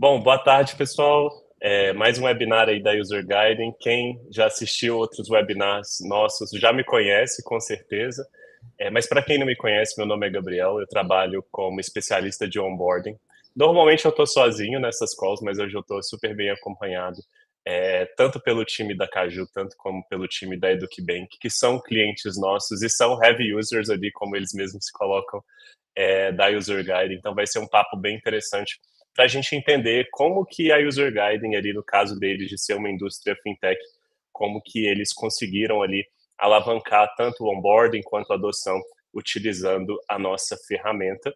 Bom, boa tarde, pessoal. Mais um webinar aí da User Guiding. Quem já assistiu outros webinars nossos já me conhece, com certeza. Mas para quem não me conhece, meu nome é Gabriel, eu trabalho como especialista de onboarding. Normalmente eu estou sozinho nessas calls, mas hoje eu estou super bem acompanhado, tanto pelo time da Caju, tanto como pelo time da EducBank, que são clientes nossos e são heavy users ali, como eles mesmos se colocam, da User Guiding. Então vai ser um papo bem interessante para a gente entender como que a User Guiding ali, no caso deles de ser uma indústria fintech, como que eles conseguiram ali alavancar tanto o onboarding quanto a adoção utilizando a nossa ferramenta.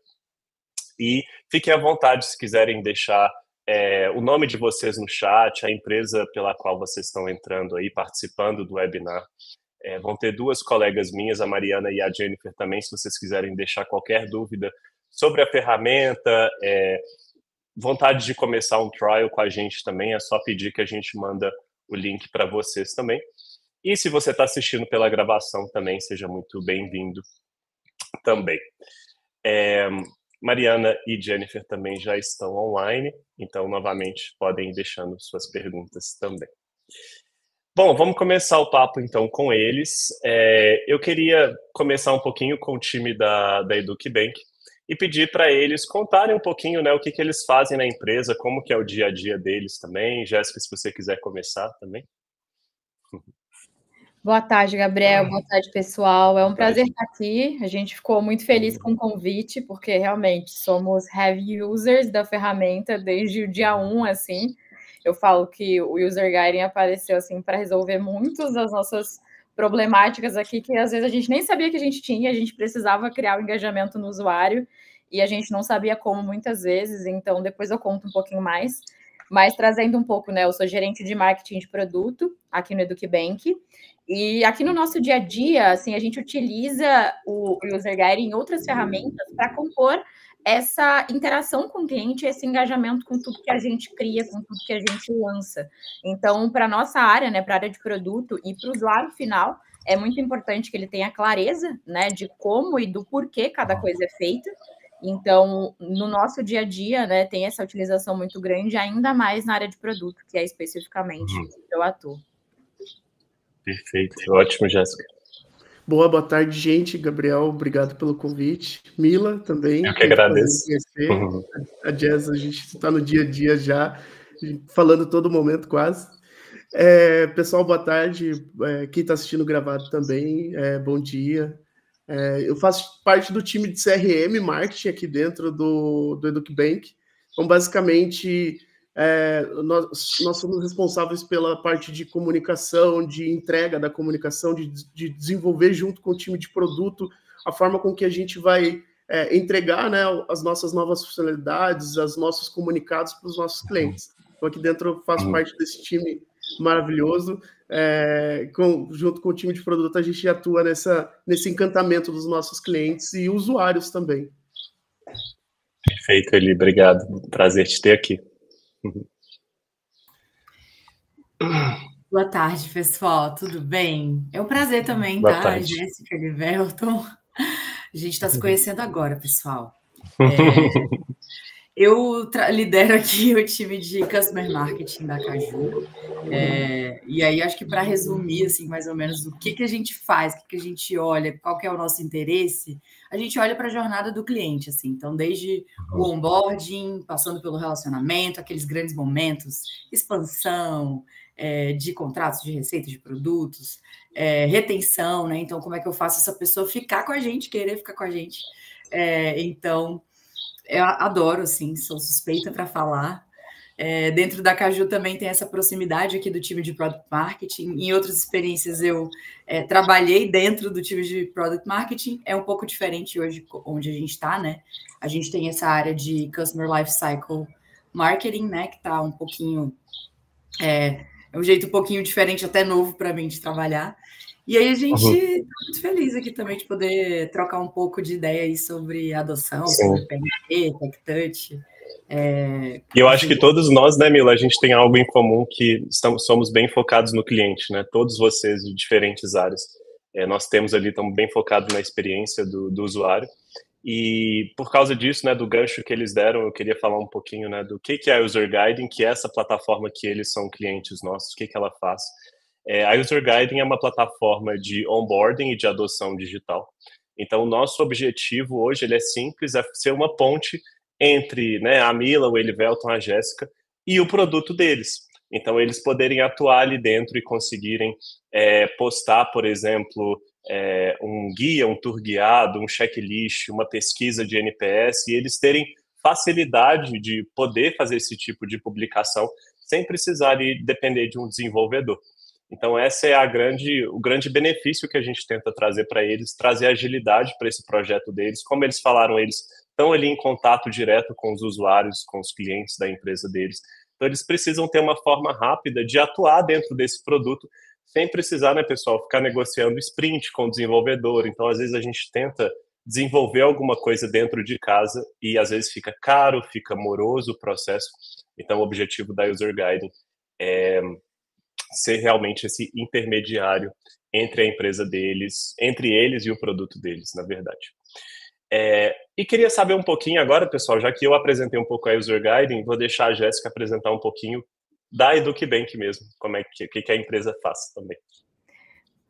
E fiquem à vontade se quiserem deixar o nome de vocês no chat, a empresa pela qual vocês estão entrando aí, participando do webinar. Vão ter duas colegas minhas, a Mariana e a Jennifer também, se vocês quiserem deixar qualquer dúvida sobre a ferramenta, vontade de começar um trial com a gente também, é só pedir que a gente manda o link para vocês também. E se você está assistindo pela gravação também, seja muito bem-vindo também. Mariana e Jennifer também já estão online, então, novamente, podem ir deixando suas perguntas também. Bom, vamos começar o papo, então, com eles. Eu queria começar um pouquinho com o time da EducBank e pedir para eles contarem um pouquinho, né, o que eles fazem na empresa, como que é o dia a dia deles também. Jéssica, se você quiser começar também. Boa tarde, Gabriel. Boa tarde, pessoal. É um prazer estar aqui. A gente ficou muito feliz com o convite, porque realmente somos heavy users da ferramenta desde o dia 1, assim. Eu falo que o User Guiding apareceu assim para resolver muitas das nossas problemáticas aqui, que às vezes a gente nem sabia que a gente tinha, a gente precisava criar o engajamento no usuário e a gente não sabia como muitas vezes, então depois eu conto um pouquinho mais. Mas trazendo um pouco, né? Eu sou gerente de marketing de produto aqui no EducBank. E aqui no nosso dia a dia, assim, a gente utiliza o User Guiding em outras ferramentas para compor essa interação com o cliente, esse engajamento com tudo que a gente cria, com tudo que a gente lança. Então, para a nossa área, né, para a área de produto e para o usuário final, é muito importante que ele tenha clareza, né, de como e do porquê cada coisa é feita. Então, no nosso dia a dia, né, tem essa utilização muito grande, ainda mais na área de produto, que é especificamente que eu atuo. Perfeito, ótimo, Jéssica. Boa tarde, gente. Gabriel, obrigado pelo convite. Mila também. Eu que agradeço. A Jess, a gente está no dia a dia já, falando todo momento quase. Pessoal, boa tarde. Quem está assistindo gravado também, bom dia. Eu faço parte do time de CRM Marketing aqui dentro do EducBank. Então, basicamente, nós somos responsáveis pela parte de comunicação, de entrega da comunicação, de desenvolver junto com o time de produto a forma com que a gente vai entregar, né, as nossas novas funcionalidades, os nossos comunicados para os nossos clientes. Então, aqui dentro eu faço parte desse time maravilhoso. Junto com o time de produto, a gente atua nesse encantamento dos nossos clientes e usuários também. Perfeito, Eli. Obrigado. Prazer te ter aqui. Boa tarde, pessoal. Tudo bem? É um prazer também, Boa tá? tarde. Jéssica, Livelton. A gente está se conhecendo agora, pessoal. Eu lidero aqui o time de Customer Marketing da Caju. E aí, acho que para resumir, assim, mais ou menos, o que a gente faz, o que a gente olha, qual que é o nosso interesse, a gente olha para a jornada do cliente, assim. Então, desde o onboarding, passando pelo relacionamento, aqueles grandes momentos, expansão de contratos, de receita, de produtos, retenção, né? Então, como é que eu faço essa pessoa ficar com a gente, querer ficar com a gente? Então, eu adoro, assim, sou suspeita para falar. Dentro da Caju também tem essa proximidade aqui do time de Product Marketing. Em outras experiências eu trabalhei dentro do time de Product Marketing. É um pouco diferente hoje onde a gente está, né? A gente tem essa área de Customer Lifecycle Marketing, né? Que está um pouquinho... É um jeito um pouquinho diferente, até novo para mim de trabalhar. E aí a gente está muito feliz aqui também de poder trocar um pouco de ideia aí sobre adoção, sobre PNT, TechTouch. E eu acho que todos nós, né, Mila, a gente tem algo em comum que somos bem focados no cliente, né? Todos vocês de diferentes áreas. Nós temos ali, estamos bem focados na experiência do usuário. E por causa disso, né, do gancho que eles deram, eu queria falar um pouquinho, né, do que é a User Guiding, que é essa plataforma que eles são clientes nossos, o que ela faz. A User Guiding é uma plataforma de onboarding e de adoção digital. Então, o nosso objetivo hoje ele é simples, é ser uma ponte entre, né, a Mila, o Elivelton, a Jéssica e o produto deles. Então, eles poderem atuar ali dentro e conseguirem postar, por exemplo, um guia, um tour guiado, um checklist, uma pesquisa de NPS, e eles terem facilidade de poder fazer esse tipo de publicação sem precisar depender de um desenvolvedor. Então, esse é o grande benefício que a gente tenta trazer para eles, trazer agilidade para esse projeto deles. Como eles falaram, eles estão ali em contato direto com os usuários, com os clientes da empresa deles. Então, eles precisam ter uma forma rápida de atuar dentro desse produto, sem precisar, né, pessoal, ficar negociando sprint com o desenvolvedor. Então, às vezes, a gente tenta desenvolver alguma coisa dentro de casa e, às vezes, fica caro, fica moroso o processo. Então, o objetivo da User Guiding é ser realmente esse intermediário entre a empresa deles, entre eles e o produto deles, na verdade. E queria saber um pouquinho agora, pessoal, já que eu apresentei um pouco a User Guiding, vou deixar a Jéssica apresentar um pouquinho da EducBank mesmo, o que a empresa faz também.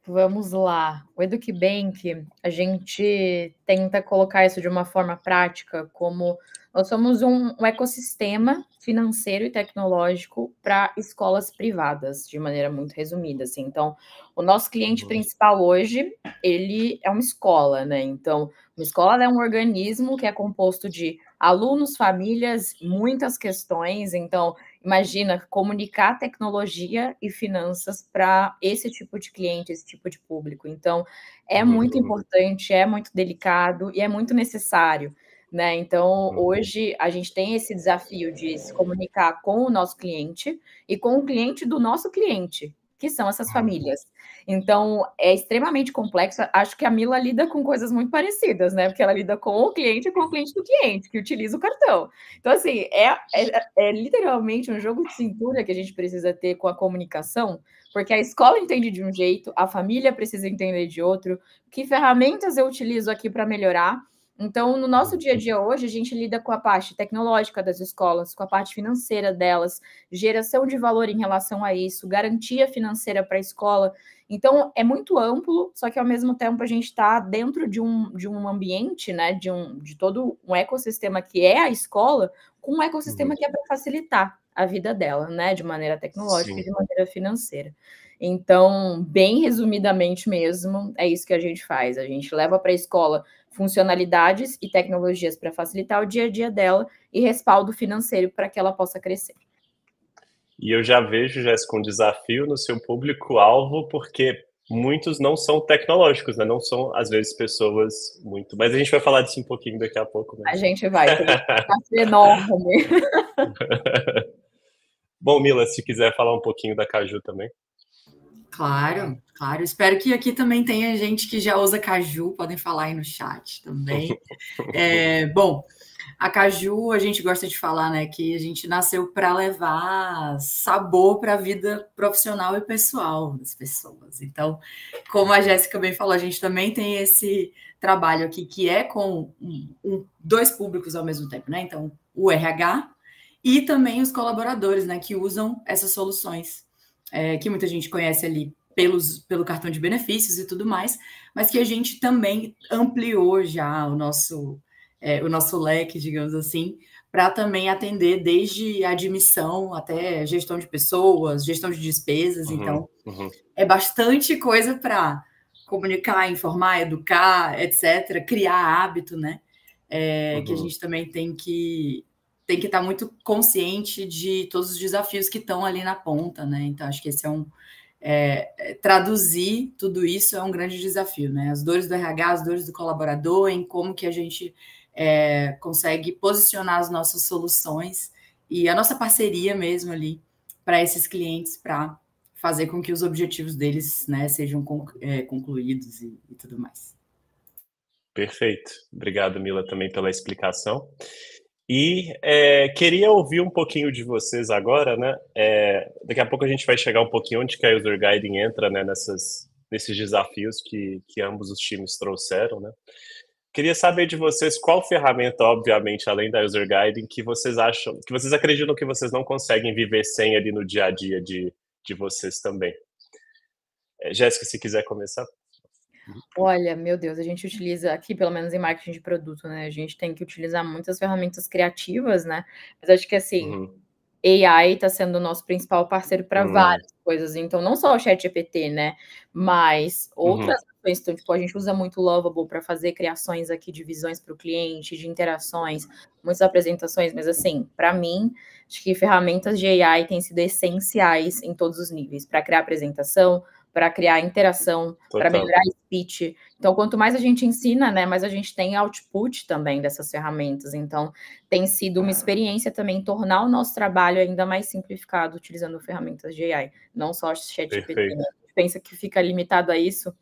Vamos lá. O EducBank, a gente tenta colocar isso de uma forma prática, como nós somos um ecossistema financeiro e tecnológico para escolas privadas, de maneira muito resumida, assim. Então, o nosso cliente principal hoje, ele é uma escola, né? Então, uma escola é um organismo que é composto de alunos, famílias, muitas questões. Então, imagina comunicar tecnologia e finanças para esse tipo de cliente, esse tipo de público. Então, é muito importante, é muito delicado e é muito necessário, né? Então, hoje a gente tem esse desafio de se comunicar com o nosso cliente e com o cliente do nosso cliente, que são essas famílias. Então, é extremamente complexo. Acho que a Mila lida com coisas muito parecidas, né? Porque ela lida com o cliente e com o cliente do cliente, que utiliza o cartão. Então, assim, é literalmente um jogo de cintura que a gente precisa ter com a comunicação, porque a escola entende de um jeito, a família precisa entender de outro, que ferramentas eu utilizo aqui para melhorar. Então, no nosso dia a dia hoje, a gente lida com a parte tecnológica das escolas, com a parte financeira delas, geração de valor em relação a isso, garantia financeira para a escola. Então, é muito amplo, só que ao mesmo tempo a gente está dentro de um ambiente, né, de todo um ecossistema que é a escola, com um ecossistema que é para facilitar a vida dela, né, de maneira tecnológica e de maneira financeira. Então, bem resumidamente mesmo, é isso que a gente faz. A gente leva para a escola funcionalidades e tecnologias para facilitar o dia a dia dela e respaldo financeiro para que ela possa crescer. E eu já vejo, Jéssica, um desafio no seu público-alvo, porque muitos não são tecnológicos, né? Não são, às vezes, pessoas muito... Mas a gente vai falar disso um pouquinho daqui a pouco. Né? A gente vai, tem um desafio enorme. Bom, Mila, se quiser falar um pouquinho da Caju também. Claro, claro. Espero que aqui também tenha gente que já usa Caju, podem falar aí no chat também. Bom, a Caju, a gente gosta de falar, né, que a gente nasceu para levar sabor para a vida profissional e pessoal das pessoas. Então, como a Jéssica bem falou, a gente também tem esse trabalho aqui que é com dois públicos ao mesmo tempo, né? Então, o RH e também os colaboradores, né, que usam essas soluções. Que muita gente conhece ali pelo cartão de benefícios e tudo mais, mas que a gente também ampliou já o nosso leque, digamos assim, para também atender desde admissão até gestão de pessoas, gestão de despesas. Então, é bastante coisa para comunicar, informar, educar, etc., criar hábito, né? Que a gente também tem que estar muito consciente de todos os desafios que estão ali na ponta, né? Então, acho que esse traduzir tudo isso é um grande desafio, né? As dores do RH, as dores do colaborador, em como que a gente consegue posicionar as nossas soluções e a nossa parceria mesmo ali para esses clientes, para fazer com que os objetivos deles, né, sejam concluídos e tudo mais. Perfeito. Obrigado, Mila, também pela explicação. E queria ouvir um pouquinho de vocês agora, né? Daqui a pouco a gente vai chegar um pouquinho onde que a User Guiding entra, né? Nesses desafios que ambos os times trouxeram, né? Queria saber de vocês qual ferramenta, obviamente, além da User Guiding, que vocês acham, que vocês acreditam que vocês não conseguem viver sem ali no dia a dia de vocês também. Jéssica, se quiser começar. Olha, meu Deus, a gente utiliza aqui, pelo menos em marketing de produto, né? A gente tem que utilizar muitas ferramentas criativas, né? Mas acho que assim, AI está sendo o nosso principal parceiro para várias coisas. Então, não só o ChatGPT, né? Mas outras coisas. Então, tipo, a gente usa muito o Lovable para fazer criações aqui de visões para o cliente, de interações, muitas apresentações. Mas, assim, para mim, acho que ferramentas de AI têm sido essenciais em todos os níveis. Para criar apresentação, para criar interação, para melhorar speech. Então, quanto mais a gente ensina, né, mais a gente tem output também dessas ferramentas. Então, tem sido uma experiência também tornar o nosso trabalho ainda mais simplificado utilizando ferramentas de AI, não só ChatGPT. Né? A gente pensa que fica limitado a isso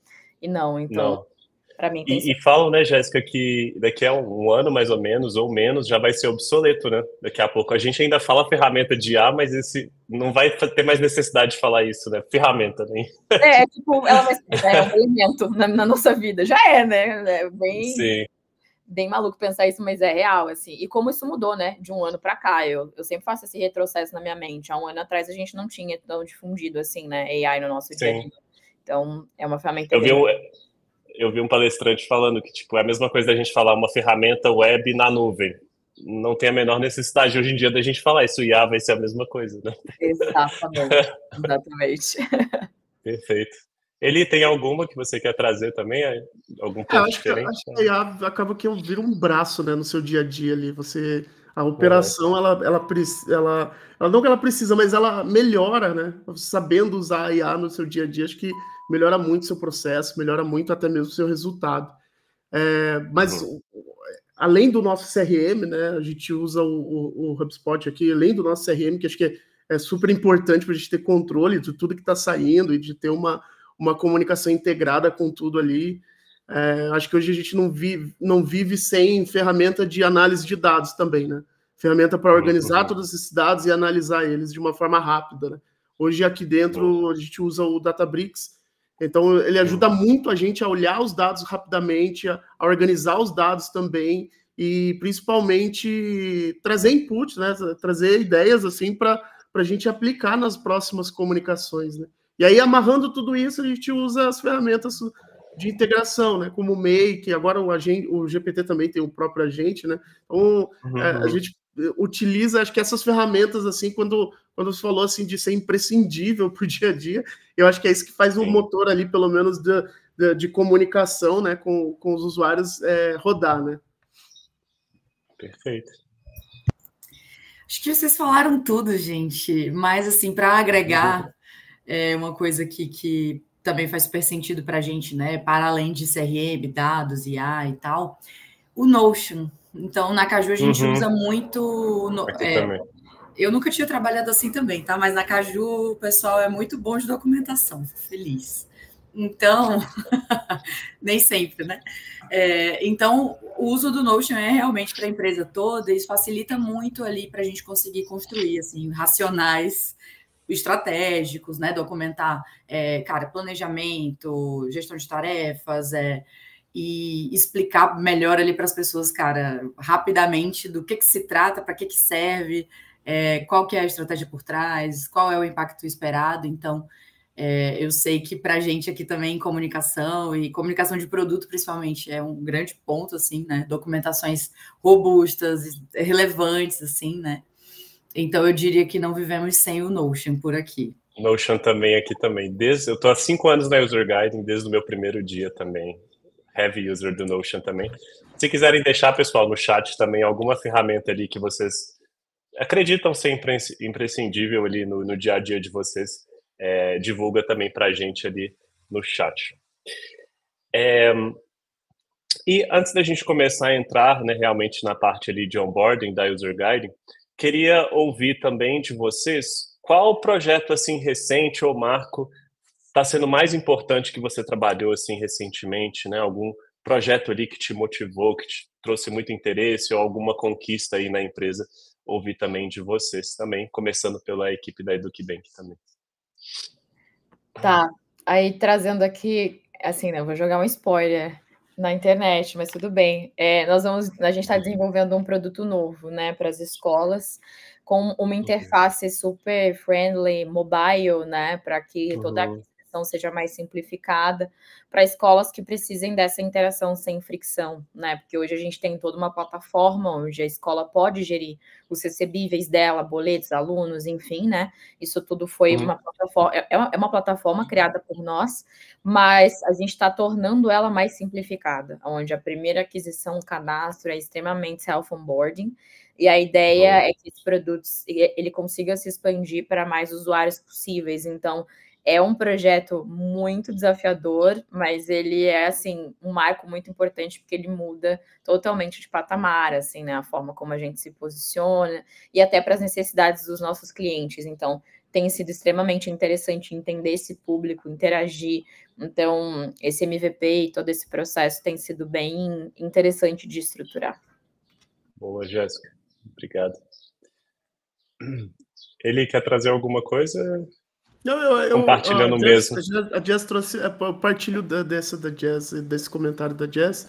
e não. Então, para mim tem sido... E falam, né, Jéssica, que daqui a um ano, mais ou menos, ou menos, já vai ser obsoleto, né? Daqui a pouco. A gente ainda fala ferramenta de IA, mas esse não vai ter mais necessidade de falar isso, né? Ferramenta, né? Tipo, ela vai ser um elemento na nossa vida. Já é, né? É bem maluco pensar isso, mas é real, assim. E como isso mudou, né? De um ano para cá. Eu sempre faço esse retrocesso na minha mente. Há um ano atrás, a gente não tinha tão difundido, assim, né? AI no nosso dia a dia. Então, é uma ferramenta... Eu vi um palestrante falando que, tipo, é a mesma coisa da gente falar uma ferramenta web na nuvem. Não tem a menor necessidade hoje em dia da gente falar isso. O IA vai ser a mesma coisa, né? Exatamente. Perfeito. Eli, tem alguma que você quer trazer também? Algum ponto diferente? Acho que a IA acaba que vira um braço, né, no seu dia a dia ali. A operação, ela não que ela precisa, mas ela melhora, né? Sabendo usar a IA no seu dia a dia, acho que melhora muito o seu processo, melhora muito até mesmo o seu resultado. Mas além do nosso CRM, né? A gente usa o HubSpot aqui, além do nosso CRM, que acho que é super importante para a gente ter controle de tudo que está saindo e de ter uma comunicação integrada com tudo ali. Acho que hoje a gente não vive sem ferramenta de análise de dados também, né? Ferramenta para organizar todos esses dados e analisar eles de uma forma rápida, né? Hoje aqui dentro a gente usa o Databricks, então ele ajuda muito a gente a olhar os dados rapidamente, a organizar os dados também e principalmente trazer input, né? Trazer ideias assim para a gente aplicar nas próximas comunicações, né? E aí, amarrando tudo isso, a gente usa as ferramentas de integração, né? Como o Make, agora o GPT também tem o próprio agente, né? Então, a gente utiliza, acho que essas ferramentas, assim, quando você falou, assim, de ser imprescindível para o dia a dia, eu acho que é isso que faz o motor ali, pelo menos, de comunicação, né? Com os usuários rodar, né? Perfeito. Acho que vocês falaram tudo, gente. Mas, assim, para agregar... uma coisa que também faz super sentido para a gente, né? Para além de CRM, dados, IA e tal, o Notion. Então, na Caju a gente usa muito... eu nunca tinha trabalhado assim também, tá? Mas na Caju o pessoal é muito bom de documentação, fico feliz. Então, nem sempre, né? Então, o uso do Notion é realmente para a empresa toda, isso facilita muito ali para a gente conseguir construir, assim, racionais estratégicos, né? Documentar, planejamento, gestão de tarefas, e explicar melhor ali para as pessoas, rapidamente do que se trata, para que serve, qual que é a estratégia por trás, qual é o impacto esperado. Então, eu sei que para a gente aqui também comunicação e comunicação de produto, principalmente, é um grande ponto, assim, né? Documentações robustas, relevantes, assim, né? Então, eu diria que não vivemos sem o Notion por aqui. Notion também aqui também. Eu estou há 5 anos na User Guiding, desde o meu primeiro dia também. Heavy user do Notion também. Se quiserem deixar, pessoal, no chat também alguma ferramenta ali que vocês acreditam ser imprescindível ali no dia a dia de vocês, divulga também para a gente ali no chat. E antes da gente começar a entrar, né, realmente na parte ali de onboarding da User Guiding, queria ouvir também de vocês qual projeto assim recente ou marco está sendo mais importante que você trabalhou assim recentemente, né? Algum projeto ali que te motivou, que te trouxe muito interesse ou alguma conquista aí na empresa? Ouvir também de vocês também, começando pela equipe da EducBank também. Tá, aí trazendo aqui, assim, né, eu vou jogar um spoiler. Na internet, mas tudo bem. A gente está desenvolvendo um produto novo, né, para as escolas, com uma interface super friendly, mobile, né, para que toda a aquisição seja mais simplificada, para escolas que precisem dessa interação sem fricção, né, porque hoje a gente tem toda uma plataforma onde a escola pode gerir os recebíveis dela, boletos, alunos, enfim, né, isso tudo foi uma plataforma, é uma plataforma criada por nós, mas a gente está tornando ela mais simplificada, onde a primeira aquisição, cadastro é extremamente self-onboarding, e a ideia é que esses produtos ele consiga se expandir para mais usuários possíveis. Então, é um projeto muito desafiador, mas ele é, assim, um marco muito importante, porque ele muda totalmente de patamar, assim, né? A forma como a gente se posiciona, e até para as necessidades dos nossos clientes. Então, tem sido extremamente interessante entender esse público, interagir. Então, esse MVP e todo esse processo tem sido bem interessante de estruturar. Boa, Jéssica. Obrigado. Ele quer trazer alguma coisa? Compartilhando mesmo. A Jess trouxe, eu partilho dessa da Jess, desse comentário da Jess.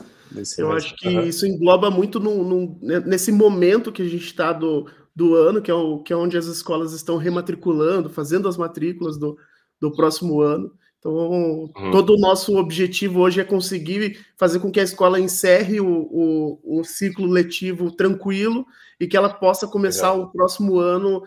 Eu acho que isso engloba muito nesse momento que a gente está do ano, que é onde as escolas estão rematriculando, fazendo as matrículas do próximo ano. Então, todo o nosso objetivo hoje é conseguir fazer com que a escola encerre o ciclo letivo tranquilo e que ela possa começar o próximo ano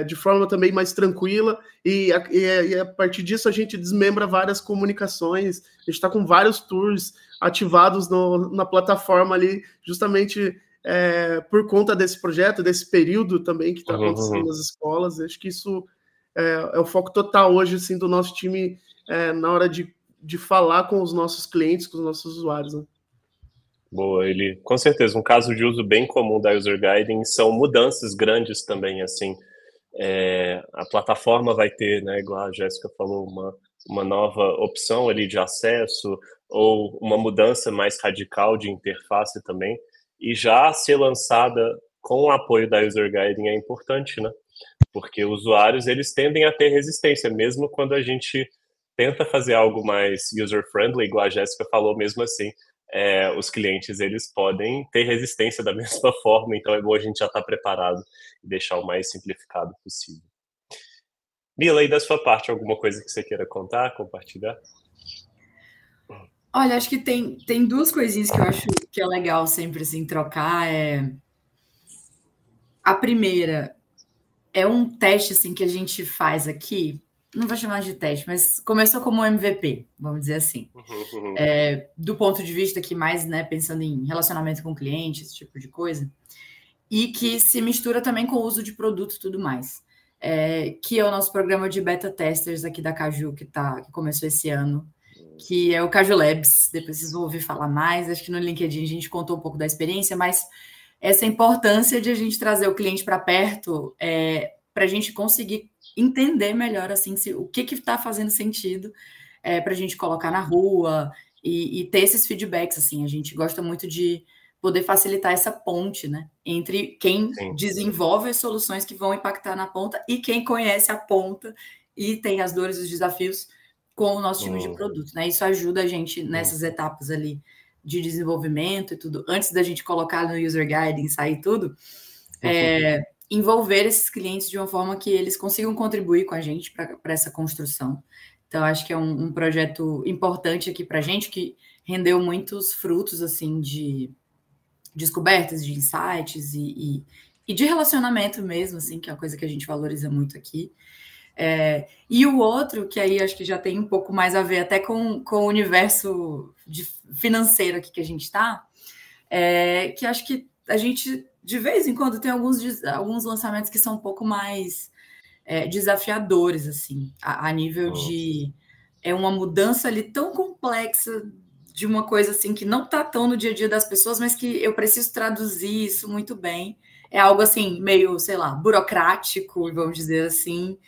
de forma também mais tranquila, e a partir disso a gente desmembra várias comunicações, a gente está com vários tours ativados na plataforma ali, justamente por conta desse projeto, desse período também que está acontecendo nas escolas. Acho que isso é o foco total hoje, assim, do nosso time na hora de falar com os nossos clientes, com os nossos usuários, né? Boa, ele com certeza um caso de uso bem comum da User Guiding são mudanças grandes também, assim, a plataforma vai ter, né, igual a Jéssica falou, uma nova opção ali de acesso ou uma mudança mais radical de interface também, e já ser lançada com o apoio da User Guiding é importante, né? Porque usuários, eles tendem a ter resistência, mesmo quando a gente tenta fazer algo mais user-friendly, igual a Jéssica falou, mesmo assim, os clientes, eles podem ter resistência da mesma forma, então é bom a gente já estar preparado e deixar o mais simplificado possível. Mila, e da sua parte, alguma coisa que você queira contar, compartilhar? Olha, acho que tem duas coisinhas que eu acho que é legal sempre, assim, trocar. A primeira é um teste, assim, que a gente faz aqui, não vou chamar de teste, mas começou como MVP, vamos dizer assim. Do ponto de vista que mais, né, pensando em relacionamento com clientes, esse tipo de coisa, e que se mistura também com o uso de produto e tudo mais. Que é o nosso programa de beta testers aqui da Caju, que começou esse ano, que é o Caju Labs. Depois vocês vão ouvir falar mais, acho que no LinkedIn a gente contou um pouco da experiência, mas essa importância de a gente trazer o cliente para perto, para a gente conseguir entender melhor, assim, o que está fazendo sentido para a gente colocar na rua e ter esses feedbacks, assim. A gente gosta muito de poder facilitar essa ponte, né, entre quem desenvolve as soluções que vão impactar na ponta e quem conhece a ponta e tem as dores e os desafios com o nosso time de produto, né? Isso ajuda a gente nessas etapas ali de desenvolvimento e tudo, antes da gente colocar no User Guiding, sair tudo, envolver esses clientes de uma forma que eles consigam contribuir com a gente para essa construção. Então, acho que é um projeto importante aqui para a gente, que rendeu muitos frutos, assim, de descobertas, de insights e de relacionamento mesmo, assim, que é uma coisa que a gente valoriza muito aqui. E o outro, que aí acho que já tem um pouco mais a ver até com o universo financeiro aqui que a gente está, que acho que a gente, de vez em quando, tem alguns lançamentos que são um pouco mais desafiadores, assim, a nível de... É uma mudança ali tão complexa de uma coisa assim que não está tão no dia a dia das pessoas, mas que eu preciso traduzir isso muito bem. É algo assim, meio, sei lá, burocrático, vamos dizer assim,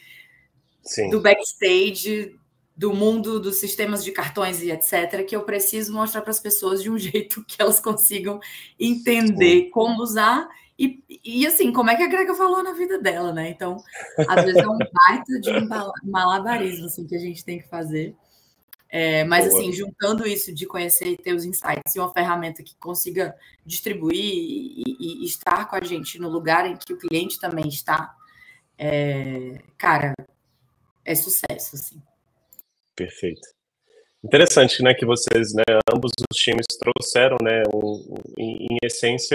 do backstage, do mundo dos sistemas de cartões e etc., que eu preciso mostrar para as pessoas de um jeito que elas consigam entender como usar e assim, como é que a Grega falou na vida dela, né? Então, às vezes é um baita de um malabarismo assim, que a gente tem que fazer. Mas, assim, juntando isso de conhecer e ter os insights e uma ferramenta que consiga distribuir e estar com a gente no lugar em que o cliente também está, cara, é sucesso, assim. Perfeito. Interessante, né, que vocês, né, ambos os times trouxeram, né, em essência,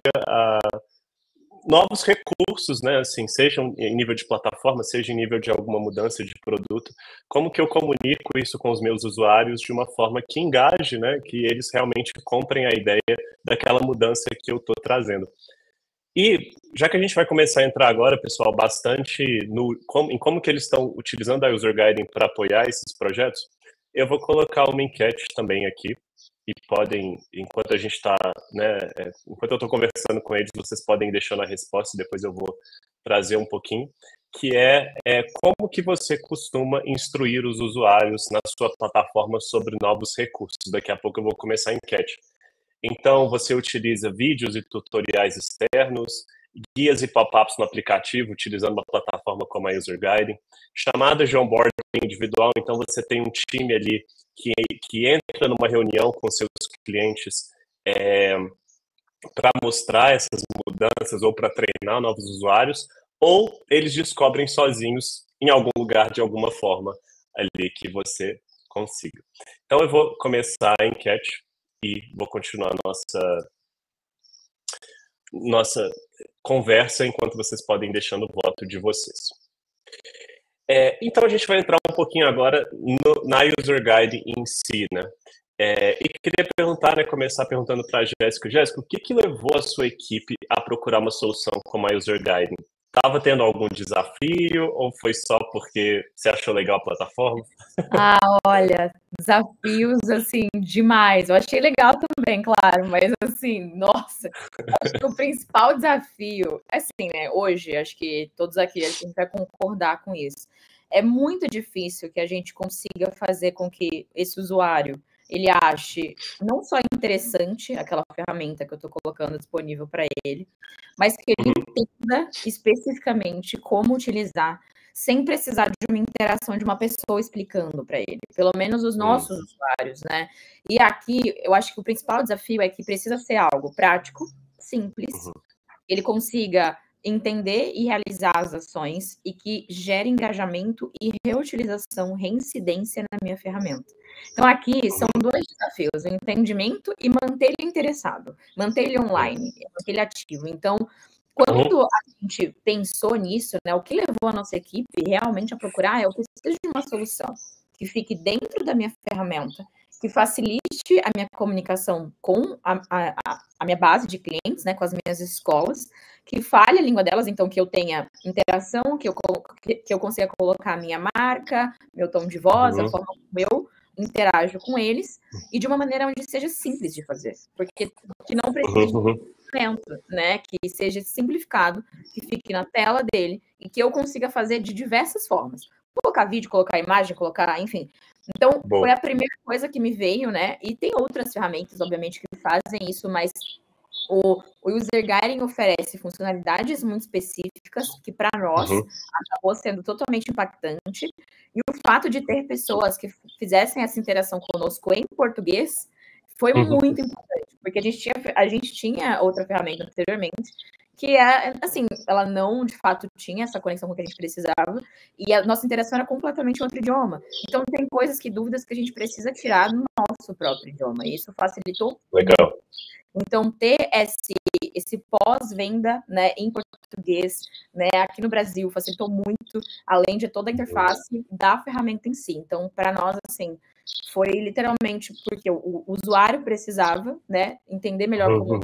novos recursos, né, assim, sejam em nível de plataforma, seja em nível de alguma mudança de produto. Como que eu comunico isso com os meus usuários de uma forma que engaje, né, que eles realmente comprem a ideia daquela mudança que eu estou trazendo. E já que a gente vai começar a entrar agora, pessoal, bastante em como que eles estão utilizando a User Guiding para apoiar esses projetos, eu vou colocar uma enquete também aqui, e podem, enquanto a gente está, né, enquanto eu estou conversando com eles, vocês podem ir deixando a resposta, e depois eu vou trazer um pouquinho, que é como que você costuma instruir os usuários na sua plataforma sobre novos recursos. Daqui a pouco eu vou começar a enquete. Então, você utiliza vídeos e tutoriais externos, guias e pop-ups no aplicativo, utilizando uma plataforma como a User Guiding, chamadas de onboarding individual, então você tem um time ali que entra numa reunião com seus clientes para mostrar essas mudanças ou para treinar novos usuários, ou eles descobrem sozinhos em algum lugar, de alguma forma, ali que você consiga. Então, eu vou começar a enquete e vou continuar a nossa conversa enquanto vocês podem ir deixando o voto de vocês. Então, a gente vai entrar um pouquinho agora na User Guide em si, né? E queria perguntar, né, começar perguntando para a Jéssica. Jéssica, o que levou a sua equipe a procurar uma solução como a User Guiding? Estava tendo algum desafio ou foi só porque você achou legal a plataforma? Olha, desafios, assim, demais. Eu achei legal também, claro, mas, assim, nossa, acho que o principal desafio, assim, né, hoje, acho que todos aqui a gente vai concordar com isso. É muito difícil que a gente consiga fazer com que esse usuário, ele ache não só interessante aquela ferramenta que eu estou colocando disponível para ele, mas que ele entenda especificamente como utilizar, sem precisar de uma interação de uma pessoa explicando para ele, pelo menos os nossos usuários, né? E aqui, eu acho que o principal desafio é que precisa ser algo prático, simples, ele consiga entender e realizar as ações e que gere engajamento e reutilização, reincidência na minha ferramenta. Então, aqui são dois desafios, o entendimento e manter ele interessado, manter ele online, manter ele ativo. Então, quando a gente pensou nisso, né, o que levou a nossa equipe realmente a procurar eu preciso de uma solução que fique dentro da minha ferramenta, que facilite a minha comunicação com a minha base de clientes, né, com as minhas escolas, que fale a língua delas, então que eu tenha interação, que eu consiga colocar a minha marca, meu tom de voz, a forma como eu interajo com eles, e de uma maneira onde seja simples de fazer, porque que não precise de né, que seja simplificado, que fique na tela dele, e que eu consiga fazer de diversas formas. Colocar vídeo, colocar imagem, colocar, enfim. Então, foi a primeira coisa que me veio, né? E tem outras ferramentas, obviamente, que fazem isso, mas o User Guiding oferece funcionalidades muito específicas que, para nós, acabou sendo totalmente impactante. E o fato de ter pessoas que fizessem essa interação conosco em português foi muito importante, porque a gente tinha outra ferramenta anteriormente, que assim, ela não, de fato, tinha essa conexão com o que a gente precisava, e a nossa interação era completamente em outro idioma. Então, tem dúvidas que a gente precisa tirar no nosso próprio idioma, e isso facilitou. Legal. Então, ter esse pós-venda, né, em português, né, aqui no Brasil, facilitou muito, além de toda a interface da ferramenta em si. Então, para nós, assim, foi literalmente porque o usuário precisava, né, entender melhor como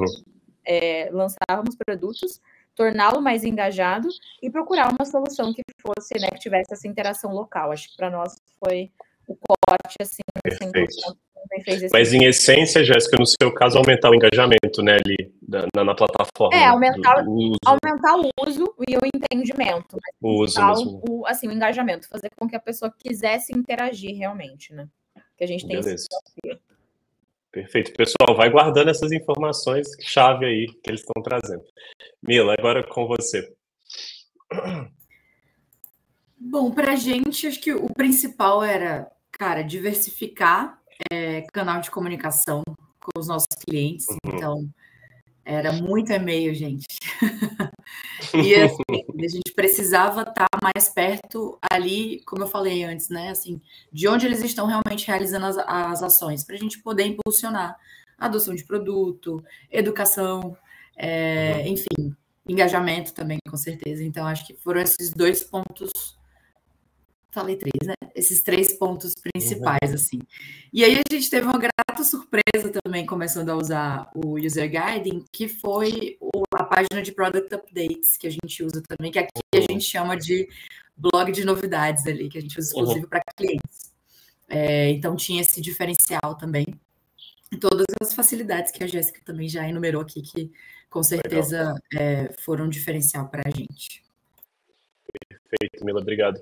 lançávamos produtos, torná-lo mais engajado e procurar uma solução que fosse, né, que tivesse essa interação local. Acho que para nós foi o corte, assim, 100%. Mas, em essência, Jéssica, no seu caso, aumentar o engajamento, né, ali na plataforma. Aumentar o uso e o entendimento. O uso mesmo. O engajamento, fazer com que a pessoa quisesse interagir realmente, né? Que a gente tem esse desafio. Perfeito. Pessoal, vai guardando essas informações chave aí que eles estão trazendo. Mila, agora com você. Bom, para a gente, acho que o principal era, cara, diversificar canal de comunicação com os nossos clientes, então era muito e-mail, gente. E assim, a gente precisava estar mais perto ali, como eu falei antes, né? Assim, de onde eles estão realmente realizando as ações, para a gente poder impulsionar a adoção de produto, educação, enfim, engajamento também, com certeza. Então, acho que foram esses 2 pontos. Falei 3, né? Esses 3 pontos principais, assim. E aí a gente teve uma grata surpresa também, começando a usar o User Guiding, que foi a página de Product Updates, que a gente usa também, que aqui a gente chama de blog de novidades ali, que a gente usa exclusivo para clientes. Então tinha esse diferencial também. E todas as facilidades que a Jéssica também já enumerou aqui, que com certeza foram um diferencial para a gente. Perfeito, Mila, obrigado.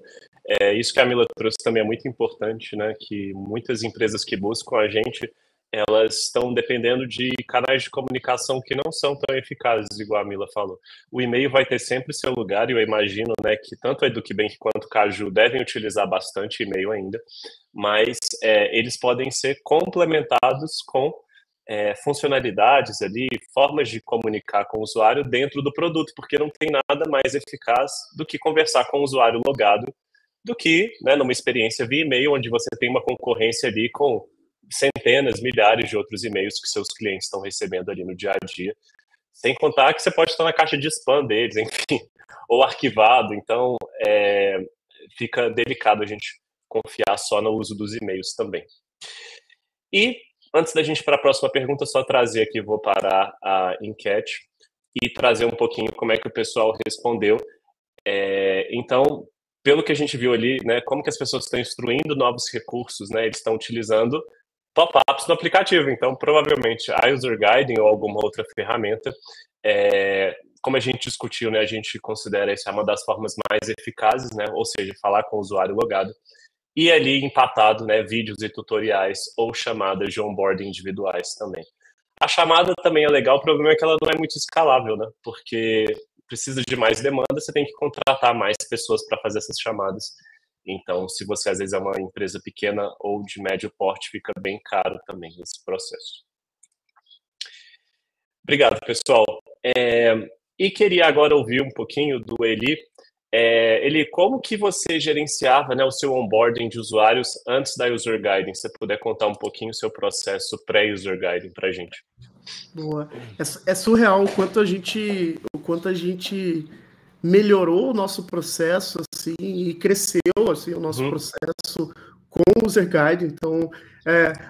Isso que a Mila trouxe também é muito importante, né? Que muitas empresas que buscam a gente, elas estão dependendo de canais de comunicação que não são tão eficazes, igual a Mila falou. O e-mail vai ter sempre seu lugar, e eu imagino, né, que tanto a EducBank quanto o Caju devem utilizar bastante e-mail ainda, mas eles podem ser complementados com funcionalidades ali, formas de comunicar com o usuário dentro do produto, porque não tem nada mais eficaz do que conversar com o usuário logado, do que, né, numa experiência via e-mail, onde você tem uma concorrência ali com centenas, milhares de outros e-mails que seus clientes estão recebendo ali no dia a dia, sem contar que você pode estar na caixa de spam deles, enfim, ou arquivado, então fica delicado a gente confiar só no uso dos e-mails também. E antes da gente ir para a próxima pergunta, só trazer aqui, vou parar a enquete e trazer um pouquinho como é que o pessoal respondeu. Então, pelo que a gente viu ali, né, como que as pessoas estão instruindo novos recursos, né, eles estão utilizando pop-ups no aplicativo. Então, provavelmente, a User Guiding ou alguma outra ferramenta, como a gente discutiu, né, a gente considera essa uma das formas mais eficazes, né, ou seja, falar com o usuário logado. E ali empatado, né, vídeos e tutoriais ou chamadas de onboarding individuais também. A chamada também é legal, o problema é que ela não é muito escalável, né, porque precisa de mais demanda, você tem que contratar mais pessoas para fazer essas chamadas. Então, se você às vezes é uma empresa pequena ou de médio porte, fica bem caro também esse processo. Obrigado, pessoal. E queria agora ouvir um pouquinho do Eli. Eli, como que você gerenciava, né, o seu onboarding de usuários antes da User Guiding? Se você puder contar um pouquinho o seu processo pré-User Guiding para a gente. Boa. É surreal o quanto a gente melhorou o nosso processo assim, e cresceu assim, o nosso processo com o User Guiding. Então,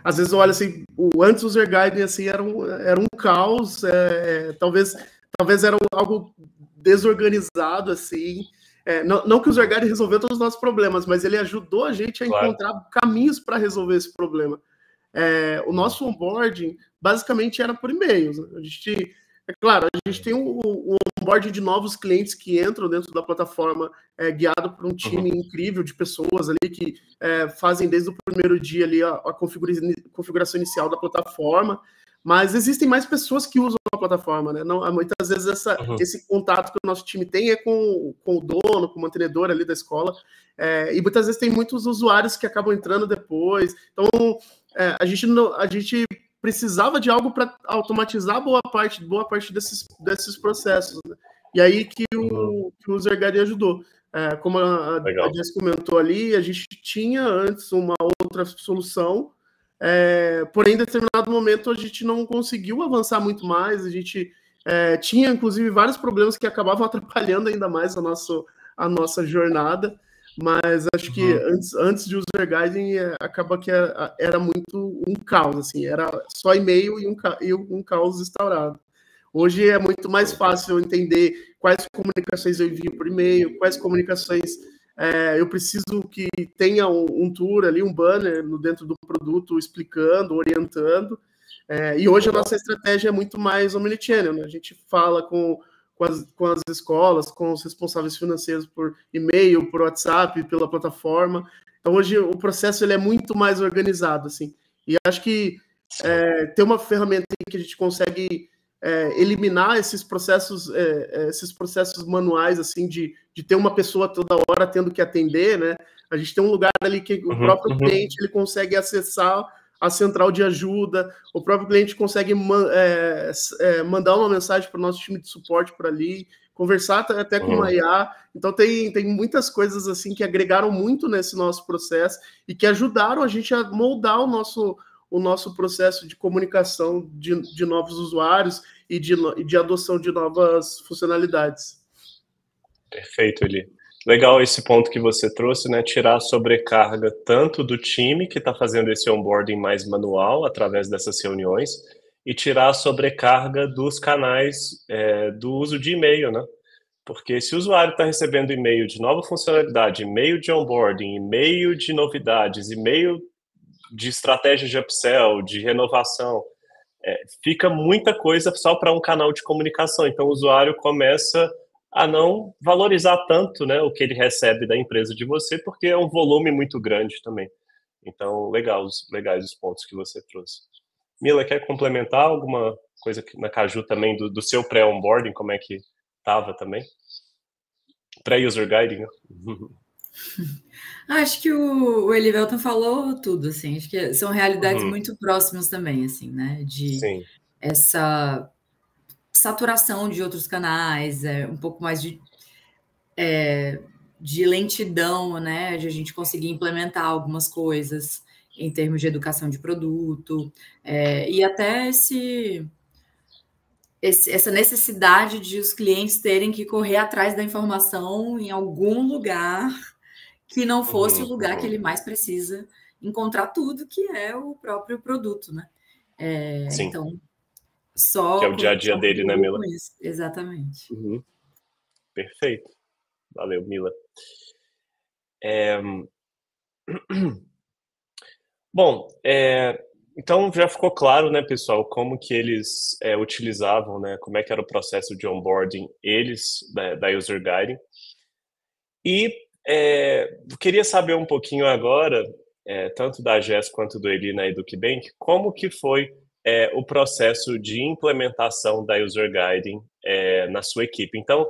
às vezes eu olho assim, o antes User Guiding assim, era um caos, talvez era algo desorganizado assim. Não que o User Guiding resolveu todos os nossos problemas, mas ele ajudou a gente a encontrar caminhos para resolver esse problema. O nosso onboarding basicamente era por e-mail. A gente tem o onboarding de novos clientes que entram dentro da plataforma, guiado por um time incrível de pessoas ali que fazem desde o primeiro dia ali a configuração inicial da plataforma. Mas existem mais pessoas que usam a plataforma, né? Muitas vezes esse contato que o nosso time tem é com o dono, com o mantenedor ali da escola, e muitas vezes tem muitos usuários que acabam entrando depois. Então, a gente precisava de algo para automatizar boa parte desses processos, né? E aí que o User Guiding ajudou. Como a Jess comentou ali, a gente tinha antes uma outra solução, porém, em determinado momento, a gente não conseguiu avançar muito mais. A gente tinha, inclusive, vários problemas que acabavam atrapalhando ainda mais a nossa jornada. Mas acho que antes de User Guiding, acaba que era muito um caos. Assim, era só e-mail e um caos instaurado. Hoje é muito mais fácil entender quais comunicações eu envio por e-mail, quais comunicações eu preciso que tenha um tour ali, um banner dentro do produto explicando, orientando. E hoje a nossa estratégia é muito mais omnichannel, né? A gente fala com as escolas, com os responsáveis financeiros por e-mail, por WhatsApp, pela plataforma. Então hoje o processo ele é muito mais organizado, assim. E acho que ter uma ferramenta em que a gente consegue eliminar esses processos manuais, assim, de ter uma pessoa toda hora tendo que atender, né? A gente tem um lugar ali que o próprio cliente ele consegue acessar a central de ajuda, o próprio cliente consegue mandar uma mensagem para o nosso time de suporte por ali, conversar até com uma IA. Então tem muitas coisas assim que agregaram muito nesse nosso processo e que ajudaram a gente a moldar o nosso processo de comunicação de novos usuários e de adoção de novas funcionalidades. Perfeito, Eli. Legal esse ponto que você trouxe, né? Tirar a sobrecarga tanto do time que está fazendo esse onboarding mais manual através dessas reuniões e tirar a sobrecarga dos canais do uso de e-mail, né? Porque se o usuário está recebendo e-mail de nova funcionalidade, e-mail de onboarding, e-mail de novidades, e-mail de estratégia de upsell, de renovação, fica muita coisa só para um canal de comunicação. Então o usuário começa a não valorizar tanto, né, o que ele recebe da empresa de você, porque é um volume muito grande também. Então, legais os pontos que você trouxe. Mila, quer complementar alguma coisa na Caju também, do seu pré-onboarding, como é que estava também? Pré-user guiding, né? Acho que o Elivelton falou tudo, assim, acho que são realidades muito próximas também, assim, né, de Sim. essa saturação de outros canais, um pouco mais de lentidão, né, de a gente conseguir implementar algumas coisas em termos de educação de produto, e até essa necessidade de os clientes terem que correr atrás da informação em algum lugar que não fosse o lugar que ele mais precisa encontrar tudo, que é o próprio produto, né? Sim. Então, só que é o dia a dia dele, né, Mila? Exatamente. Perfeito. Valeu, Mila. Bom, então já ficou claro, né, pessoal, como que eles utilizavam, né, como é que era o processo de onboarding da User Guiding. E queria saber um pouquinho agora, tanto da Jess quanto do Eli na EducBank, como que foi o processo de implementação da User Guiding na sua equipe. Então,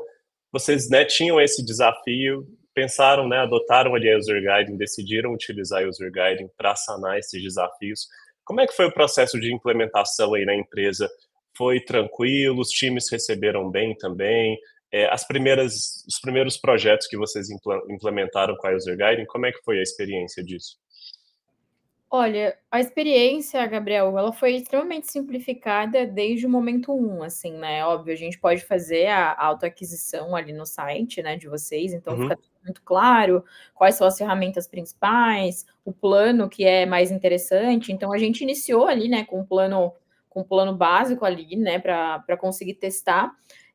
vocês, né, tinham esse desafio, pensaram, né, adotaram ali a User Guiding, decidiram utilizar a User Guiding para sanar esses desafios. Como é que foi o processo de implementação aí na empresa? Foi tranquilo? Os times receberam bem também? Os primeiros projetos que vocês implementaram com a User Guiding, como é que foi a experiência disso? Olha, a experiência, Gabriel, ela foi extremamente simplificada desde o momento 1, assim, né? Óbvio, a gente pode fazer a autoaquisição ali no site, né, de vocês, então fica muito claro quais são as ferramentas principais, o plano que é mais interessante. Então, a gente iniciou ali, né, com um plano básico ali, né, para conseguir testar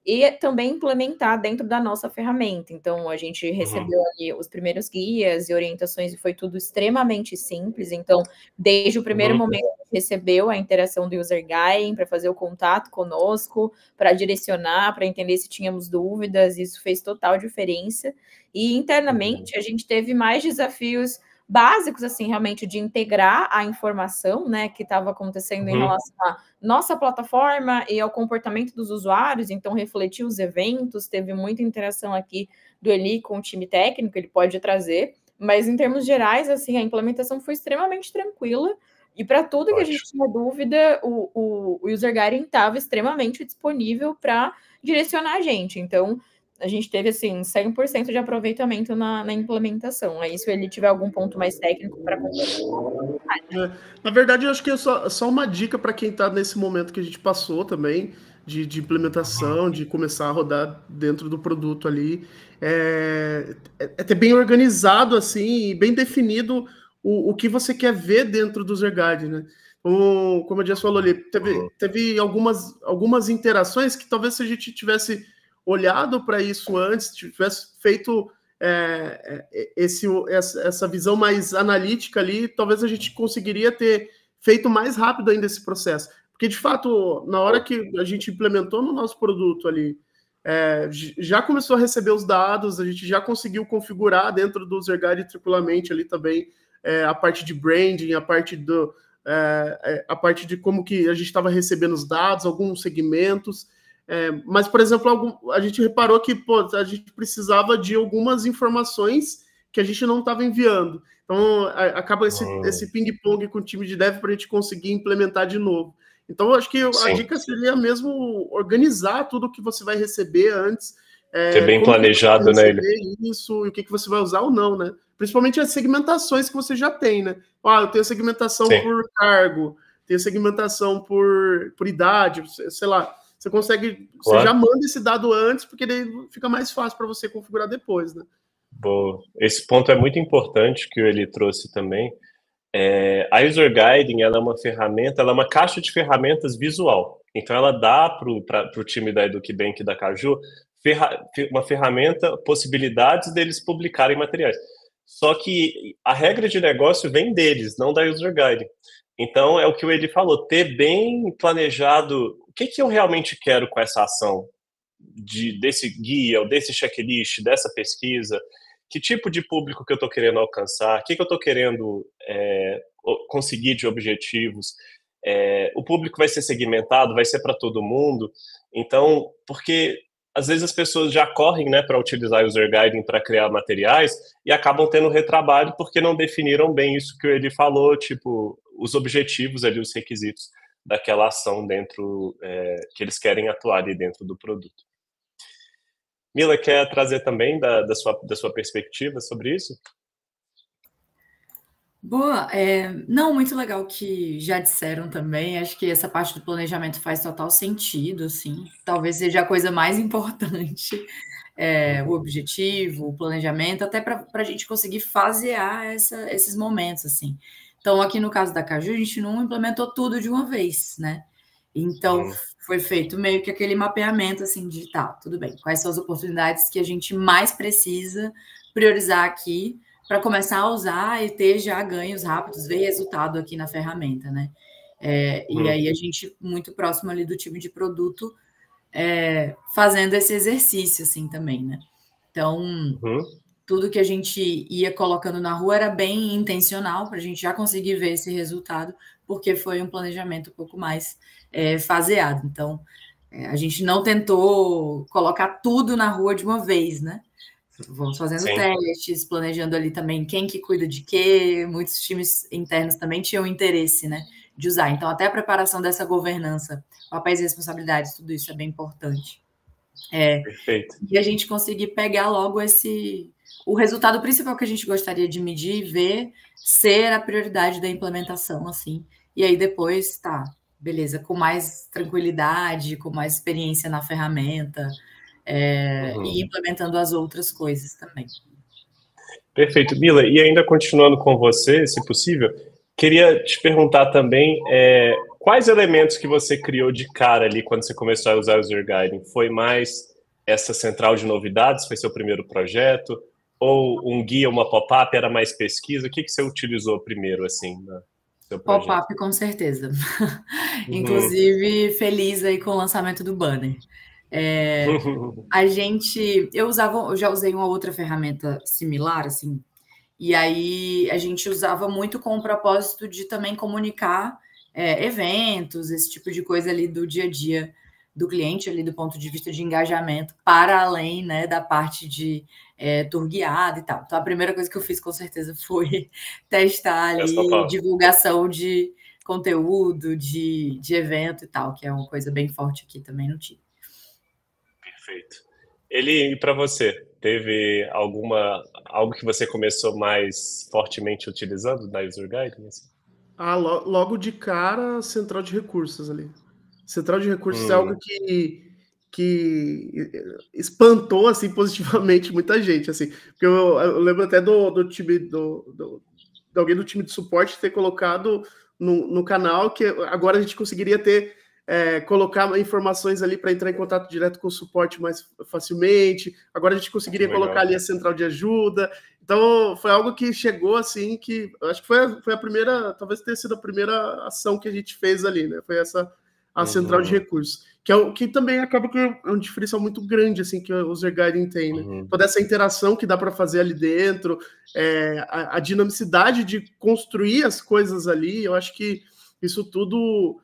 e também implementar dentro da nossa ferramenta. Então, a gente recebeu ali os primeiros guias e orientações e foi tudo extremamente simples. Então, desde o primeiro momento, a gente recebeu a interação do User Guiding para fazer o contato conosco, para direcionar, para entender se tínhamos dúvidas. Isso fez total diferença. E, internamente, a gente teve mais desafios básicos, assim, realmente, de integrar a informação, né, que estava acontecendo em relação à nossa plataforma e ao comportamento dos usuários, então refletir os eventos, teve muita interação aqui do Eli com o time técnico, ele pode trazer, mas em termos gerais, assim, a implementação foi extremamente tranquila, e para tudo que a gente tinha dúvida, o User Guiding estava extremamente disponível para direcionar a gente, então a gente teve, assim, 100% de aproveitamento na implementação. Aí, se ele tiver algum ponto mais técnico para complementar. Na verdade, eu acho que é só uma dica para quem está nesse momento que a gente passou também, de implementação, de começar a rodar dentro do produto ali. É ter bem organizado, assim, e bem definido o que você quer ver dentro do User Guide, né? Como a Jess falou ali, teve algumas interações que talvez se a gente tivesse olhado para isso antes, tivesse feito essa visão mais analítica ali, talvez a gente conseguiria ter feito mais rápido ainda esse processo. Porque, de fato, na hora que a gente implementou no nosso produto ali, já começou a receber os dados, a gente já conseguiu configurar dentro do User Guide tranquilamente ali também a parte de branding, a parte de como que a gente estava recebendo os dados, alguns segmentos. Mas, por exemplo, a gente reparou que a gente precisava de algumas informações que a gente não estava enviando. Então, acaba esse ping-pong com o time de dev para a gente conseguir implementar de novo. Então, eu acho que a dica seria mesmo organizar tudo que você vai receber antes. Ter bem planejado, né? Isso, e o que você vai usar ou não, né? Principalmente as segmentações que você já tem, né? Eu tenho segmentação por cargo, tenho segmentação por idade, sei lá. Você consegue, você já manda esse dado antes, porque daí fica mais fácil para você configurar depois, né? Boa. Esse ponto é muito importante que ele trouxe também. A User Guiding, ela é uma ferramenta, ela é uma caixa de ferramentas visual. Então, ela dá para o time da EducBank e da Caju uma ferramenta, possibilidades deles publicarem materiais. Só que a regra de negócio vem deles, não da User Guiding. Então, é o que o Eli falou, ter bem planejado o que eu realmente quero com essa ação, desse guia, ou desse checklist, dessa pesquisa, que tipo de público que eu estou querendo alcançar, o que eu estou querendo conseguir de objetivos. O público vai ser segmentado, vai ser para todo mundo. Então, porque às vezes as pessoas já correm, né, para utilizar User Guiding para criar materiais e acabam tendo retrabalho porque não definiram bem isso que ele falou, tipo, os objetivos ali, os requisitos daquela ação dentro, que eles querem atuar ali dentro do produto. Mila, quer trazer também da sua perspectiva sobre isso? Boa, não, muito legal que já disseram também, acho que essa parte do planejamento faz total sentido, assim, talvez seja a coisa mais importante, o objetivo, o planejamento, até para a gente conseguir fasear esses momentos, assim. Então, aqui no caso da Caju, a gente não implementou tudo de uma vez, né? Então, foi feito meio que aquele mapeamento, assim, de, tudo bem, quais são as oportunidades que a gente mais precisa priorizar aqui, para começar a usar e ter já ganhos rápidos, ver resultado aqui na ferramenta, né? E aí a gente, muito próximo ali do time de produto, fazendo esse exercício, assim, também, né? Então, tudo que a gente ia colocando na rua era bem intencional, para a gente já conseguir ver esse resultado, porque foi um planejamento um pouco mais faseado. Então, a gente não tentou colocar tudo na rua de uma vez, né? Vamos fazendo testes, planejando ali também quem que cuida de quê. Muitos times internos também tinham interesse, né, de usar. Então, até a preparação dessa governança, papéis e responsabilidades, tudo isso é bem importante. Perfeito. E a gente conseguir pegar logo o resultado principal que a gente gostaria de medir e ver ser a prioridade da implementação, assim. E aí depois, beleza, com mais tranquilidade, com mais experiência na ferramenta, e implementando as outras coisas também. Perfeito. Mila, e ainda continuando com você, se possível, queria te perguntar também quais elementos que você criou de cara ali quando você começou a usar o User Guiding? Foi mais essa central de novidades, foi seu primeiro projeto? Ou um guia, uma pop-up, era mais pesquisa? O que você utilizou primeiro, assim, no seu projeto? Pop-up, com certeza. Inclusive, feliz aí com o lançamento do banner. Eu já usei uma outra ferramenta similar, assim, e aí a gente usava muito com o propósito de também comunicar eventos, esse tipo de coisa ali do dia a dia do cliente, ali do ponto de vista de engajamento, para além, né, da parte de tour guiado e tal. Então, a primeira coisa que eu fiz, com certeza, foi testar ali divulgação de conteúdo, de evento e tal, que é uma coisa bem forte aqui também no time. Perfeito. E para você, teve algo que você começou mais fortemente utilizando da User Guiding? Logo de cara, central de recursos ali. Central de recursos é algo que espantou assim positivamente muita gente, assim, porque eu lembro até do time de alguém do time de suporte ter colocado no canal que agora a gente conseguiria colocar informações ali para entrar em contato direto com o suporte mais facilmente. Agora a gente conseguiria colocar ali a central de ajuda. Então, foi algo que chegou assim, que acho que foi a primeira, talvez tenha sido a primeira ação que a gente fez ali, né? Foi a central de recursos, que também acaba com um diferencial muito grande, assim, que o User Guiding tem, né? Toda essa interação que dá para fazer ali dentro, a dinamicidade de construir as coisas ali, eu acho que isso tudo...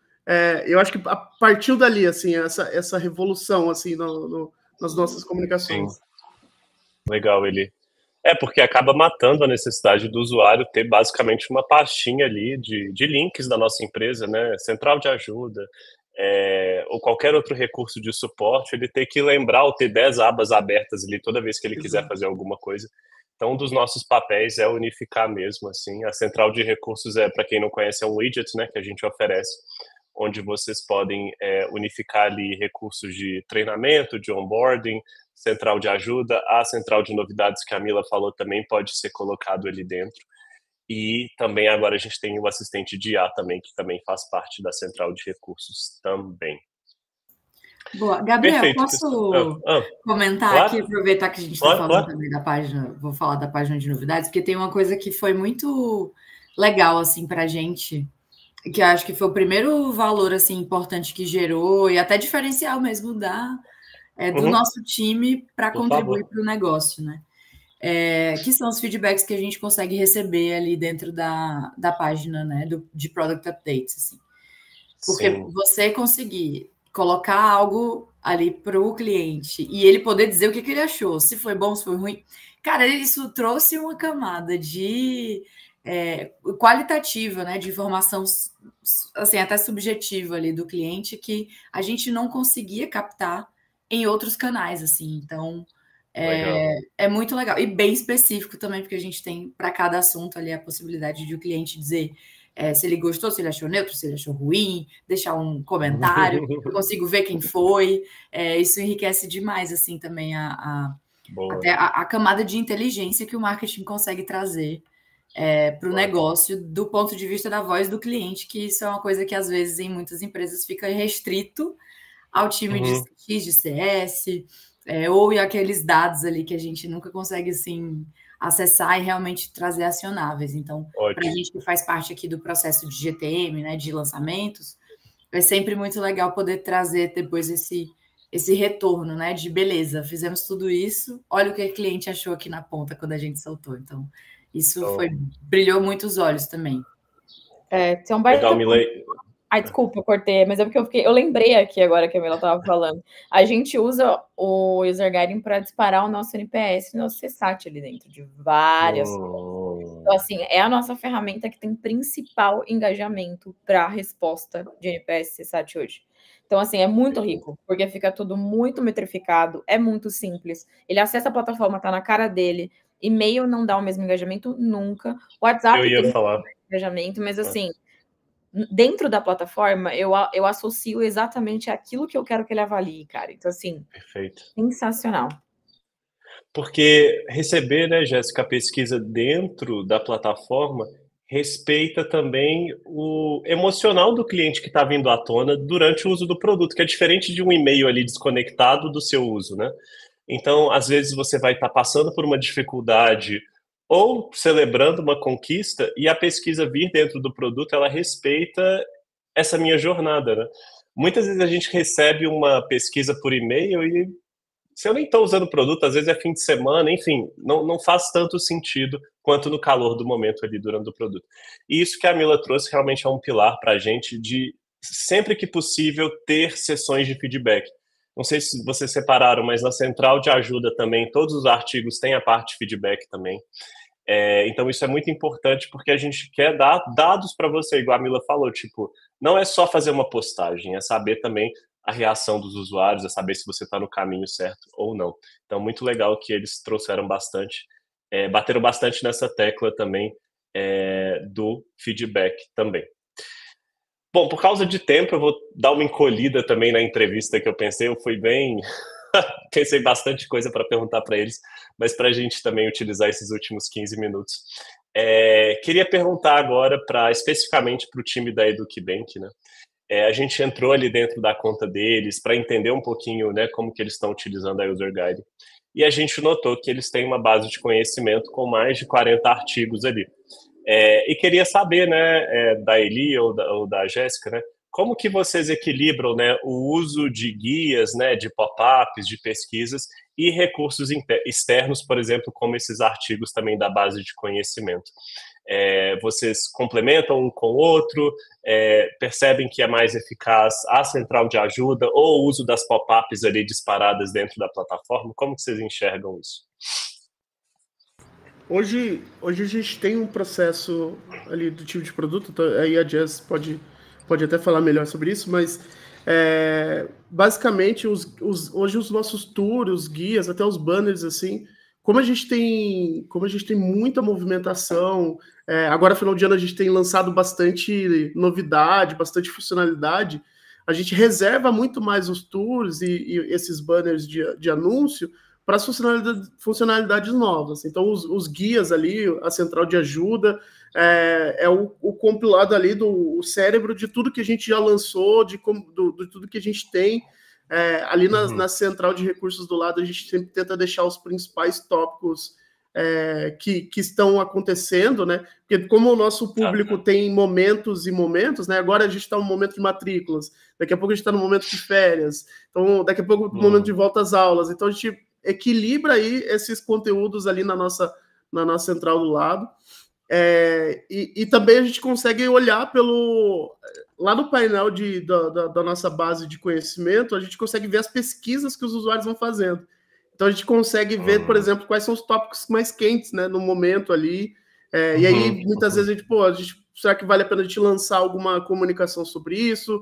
eu acho que partiu dali, assim, essa revolução, assim, nas nossas comunicações. Sim. Legal, Eli. Porque acaba matando a necessidade do usuário ter basicamente uma pastinha ali de links da nossa empresa, né? Central de ajuda, ou qualquer outro recurso de suporte, ele ter que lembrar ou ter 10 abas abertas ali toda vez que ele quiser fazer alguma coisa. Então, um dos nossos papéis é unificar mesmo, assim. A central de recursos para quem não conhece, é um widget, né, que a gente oferece, onde vocês podem unificar ali recursos de treinamento, de onboarding, central de ajuda, a central de novidades que a Mila falou também pode ser colocado ali dentro. E também agora a gente tem o assistente de IA também, que também faz parte da central de recursos também. Boa. Gabriel, Perfeito, posso comentar claro, aqui, aproveitar que a gente está falando também da página, vou falar da página de novidades, porque tem uma coisa que foi muito legal, assim, para a gente, que eu acho que foi o primeiro valor, assim, importante que gerou, e até diferencial mesmo do nosso time para contribuir para o negócio, né? Que são os feedbacks que a gente consegue receber ali dentro da página, né, de Product Updates, assim. Porque você conseguir colocar algo ali para o cliente e ele poder dizer o que ele achou, se foi bom, se foi ruim. Cara, isso trouxe uma camada de qualitativa, né, de informação assim, até subjetiva ali do cliente que a gente não conseguia captar em outros canais, assim. Então, é muito legal. E bem específico também, porque a gente tem para cada assunto ali a possibilidade de o cliente dizer se ele gostou, se ele achou neutro, se ele achou ruim, deixar um comentário, eu consigo ver quem foi. Isso enriquece demais, assim, também até a camada de inteligência que o marketing consegue trazer para o negócio do ponto de vista da voz do cliente, que isso é uma coisa que, às vezes, em muitas empresas fica restrito ao time de CX, de CS, ou aqueles dados ali que a gente nunca consegue, assim, acessar e realmente trazer acionáveis. Então, para a gente que faz parte aqui do processo de GTM, né, de lançamentos, é sempre muito legal poder trazer depois esse retorno, né, de beleza, fizemos tudo isso, olha o que o cliente achou aqui na ponta quando a gente soltou. Então, isso brilhou muito os olhos também. Tem um baita... Ai, desculpa, eu cortei, mas é porque eu lembrei aqui agora que a Mila estava falando. A gente usa o User Guiding para disparar o nosso NPS e o nosso CSAT ali dentro, de várias formas. Então, assim, é a nossa ferramenta que tem principal engajamento para a resposta de NPS e CSAT hoje. Então, assim, é muito rico, porque fica tudo muito metrificado, é muito simples. Ele acessa a plataforma, tá na cara dele. E-mail não dá o mesmo engajamento nunca. WhatsApp tem engajamento, mas assim... Dentro da plataforma, eu associo exatamente aquilo que eu quero que ele avalie, cara. Então, assim, perfeito. Sensacional. Porque receber, né, Jéssica, a pesquisa dentro da plataforma respeita também o emocional do cliente que está vindo à tona durante o uso do produto, que é diferente de um e-mail ali desconectado do seu uso, né? Então, às vezes você vai estar passando por uma dificuldade ou celebrando uma conquista, e a pesquisa vir dentro do produto, ela respeita essa minha jornada, né? Muitas vezes a gente recebe uma pesquisa por e-mail e se eu nem estou usando o produto, às vezes é fim de semana, enfim, não faz tanto sentido quanto no calor do momento ali durante o produto. E isso que a Mila trouxe realmente é um pilar para a gente de, sempre que possível, ter sessões de feedback. Não sei se vocês separaram, mas na central de ajuda também, todos os artigos têm a parte de feedback também. Então isso é muito importante porque a gente quer dar dados para você, igual a Mila falou, tipo, não é só fazer uma postagem, é saber também a reação dos usuários, é saber se você está no caminho certo ou não. Então, muito legal que eles trouxeram bastante, bateram bastante nessa tecla também do feedback também. Bom, por causa de tempo, eu vou dar uma encolhida também na entrevista que eu pensei, eu fui bem... pensei bastante coisa para perguntar para eles, mas para a gente também utilizar esses últimos 15 minutos. Queria perguntar agora especificamente para o time da EducBank, né? A gente entrou ali dentro da conta deles para entender um pouquinho, né, como que eles estão utilizando a User Guide. E a gente notou que eles têm uma base de conhecimento com mais de 40 artigos ali. E queria saber, né, da Eli ou da Jéssica, né, como que vocês equilibram, né, o uso de guias, né, de pop-ups, de pesquisas e recursos externos, por exemplo, como esses artigos também da base de conhecimento? Vocês complementam um com o outro, percebem que é mais eficaz a central de ajuda ou o uso das pop-ups ali disparadas dentro da plataforma? Como que vocês enxergam isso? Hoje a gente tem um processo ali do tipo de produto, aí a Jess pode até falar melhor sobre isso, mas basicamente hoje os nossos tours, os guias, até os banners, assim, como a gente tem muita movimentação, agora final de ano a gente tem lançado bastante novidade, bastante funcionalidade, a gente reserva muito mais os tours e esses banners de anúncio para as funcionalidades novas. Então, os guias ali, a central de ajuda, é o compilado ali do cérebro de tudo que a gente já lançou, de tudo que a gente tem. Ali na central de recursos do lado, a gente sempre tenta deixar os principais tópicos que estão acontecendo, né? Porque como o nosso público tem momentos e momentos, né? Agora a gente está no momento de matrículas, daqui a pouco a gente está no momento de férias, então daqui a pouco no momento de volta às aulas. Então a gente equilibra aí esses conteúdos ali na nossa central do lado. E também a gente consegue olhar lá no painel da nossa base de conhecimento, a gente consegue ver as pesquisas que os usuários vão fazendo. Então a gente consegue ver, por exemplo, quais são os tópicos mais quentes, né, no momento ali. E aí, muitas vezes, será que vale a pena a gente lançar alguma comunicação sobre isso,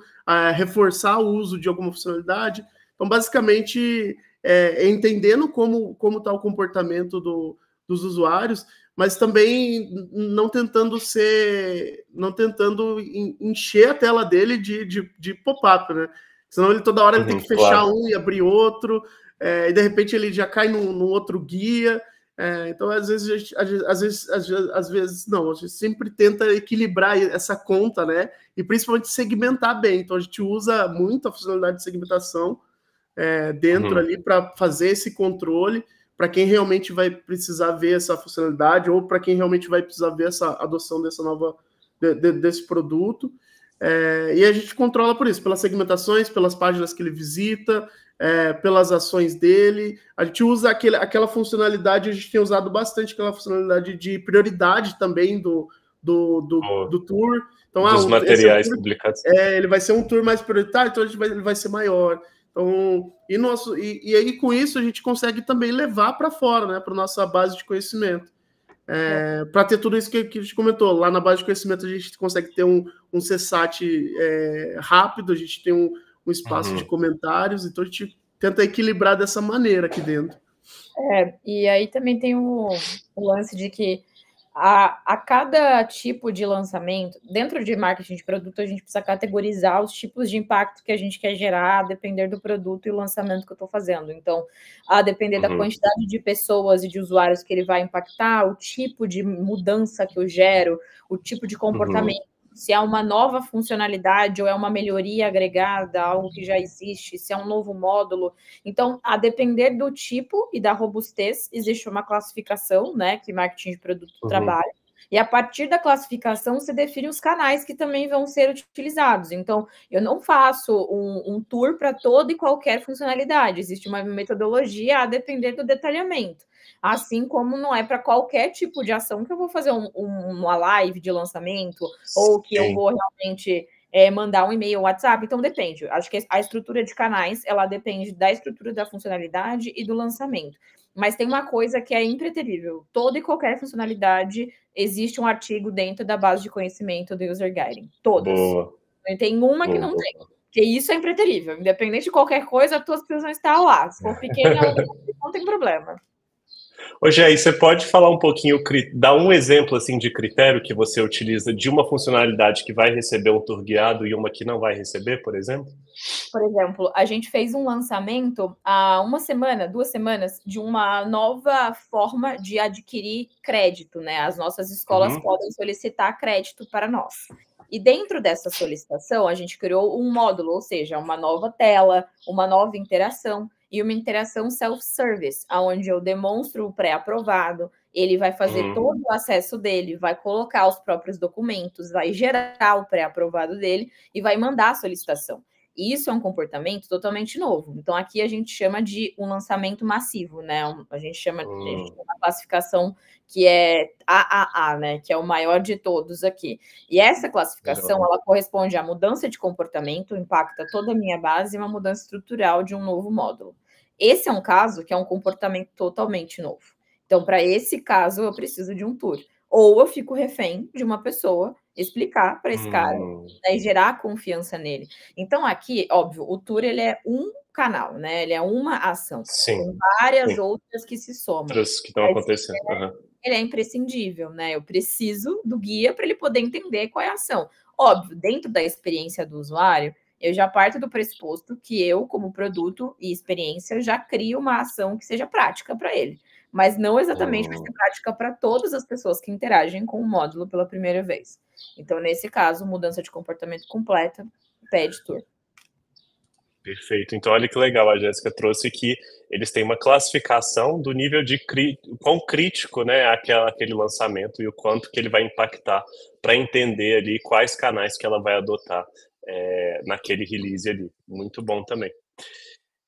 reforçar o uso de alguma funcionalidade? Então, basicamente, entendendo como está o comportamento dos usuários, mas também não tentando encher a tela dele de pop-up, né? Senão ele toda hora ele tem que fechar um e abrir outro, e de repente ele já cai num outro guia. Então, às vezes não, a gente sempre tenta equilibrar essa conta, né? E principalmente segmentar bem. Então, a gente usa muito a funcionalidade de segmentação dentro ali para fazer esse controle, para quem realmente vai precisar ver essa funcionalidade ou para quem realmente vai precisar ver essa adoção desse produto. E a gente controla por isso, pelas segmentações, pelas páginas que ele visita, pelas ações dele. A gente usa aquela funcionalidade, a gente tem usado bastante aquela funcionalidade de prioridade também do tour. Então, dos materiais publicados. Ele vai ser um tour mais prioritário, então ele vai ser maior. Então, e aí com isso a gente consegue também levar para fora, né, para nossa base de conhecimento. Para ter tudo isso que a gente comentou, lá na base de conhecimento a gente consegue ter um CSAT rápido, a gente tem um espaço de comentários, então a gente tenta equilibrar dessa maneira aqui dentro. E aí também tem o lance de que a cada tipo de lançamento, dentro de marketing de produto, a gente precisa categorizar os tipos de impacto que a gente quer gerar, a depender do produto e o lançamento que eu estou fazendo. Então, a depender da quantidade de pessoas e de usuários que ele vai impactar, o tipo de mudança que eu gero, o tipo de comportamento, se é uma nova funcionalidade ou é uma melhoria agregada, algo que já existe, se é um novo módulo. Então, a depender do tipo e da robustez, existe uma classificação, né, que marketing de produto trabalha. E a partir da classificação, se define os canais que também vão ser utilizados. Então, eu não faço um tour para toda e qualquer funcionalidade. Existe uma metodologia a depender do detalhamento. Assim como não é para qualquer tipo de ação que eu vou fazer uma live de lançamento ou que eu vou realmente mandar um e-mail, WhatsApp. Então, depende. Acho que a estrutura de canais, ela depende da estrutura da funcionalidade e do lançamento. Mas tem uma coisa que é impreterível. Toda e qualquer funcionalidade, existe um artigo dentro da base de conhecimento do User Guiding. Todas. Tem uma que não tem. Porque isso é impreterível. Independente de qualquer coisa, as tuas precisões estão lá. Se for pequena, não tem problema. Ô, Jé, você pode falar um pouquinho, dar um exemplo assim, de critério que você utiliza de uma funcionalidade que vai receber um tour guiado e uma que não vai receber, por exemplo? Por exemplo, a gente fez um lançamento há 2 semanas, de uma nova forma de adquirir crédito, né? As nossas escolas podem solicitar crédito para nós. E dentro dessa solicitação, a gente criou um módulo, ou seja, uma nova tela, uma nova interação, e uma interação self-service, onde eu demonstro o pré-aprovado, ele vai fazer todo o acesso dele, vai colocar os próprios documentos, vai gerar o pré-aprovado dele e vai mandar a solicitação. E isso é um comportamento totalmente novo. Então, aqui a gente chama de um lançamento massivo, né? A gente tem uma classificação que é AAA, né? Que é o maior de todos aqui. E essa classificação, ela corresponde à mudança de comportamento, impacta toda a minha base e uma mudança estrutural de um novo módulo. Esse é um caso que é um comportamento totalmente novo. Então, para esse caso, eu preciso de um tour. Ou eu fico refém de uma pessoa explicar para esse cara, né, e gerar confiança nele. Então, aqui, óbvio, o tour ele é um canal, né? Ele é uma ação. Sim. Tem várias outras que se somam. Outras que estão acontecendo. Ele é imprescindível, né? Eu preciso do guia para ele poder entender qual é a ação. Óbvio, dentro da experiência do usuário, eu já parto do pressuposto que eu, como produto e experiência, já crio uma ação que seja prática para ele. Mas não exatamente vai ser prática para todas as pessoas que interagem com o módulo pela primeira vez. Então, nesse caso, mudança de comportamento completa, pede tour. Perfeito. Então, olha que legal, a Jéssica trouxe que eles têm uma classificação do nível de quão crítico, né, aquele lançamento e o quanto que ele vai impactar para entender ali quais canais que ela vai adotar naquele release ali. Muito bom também.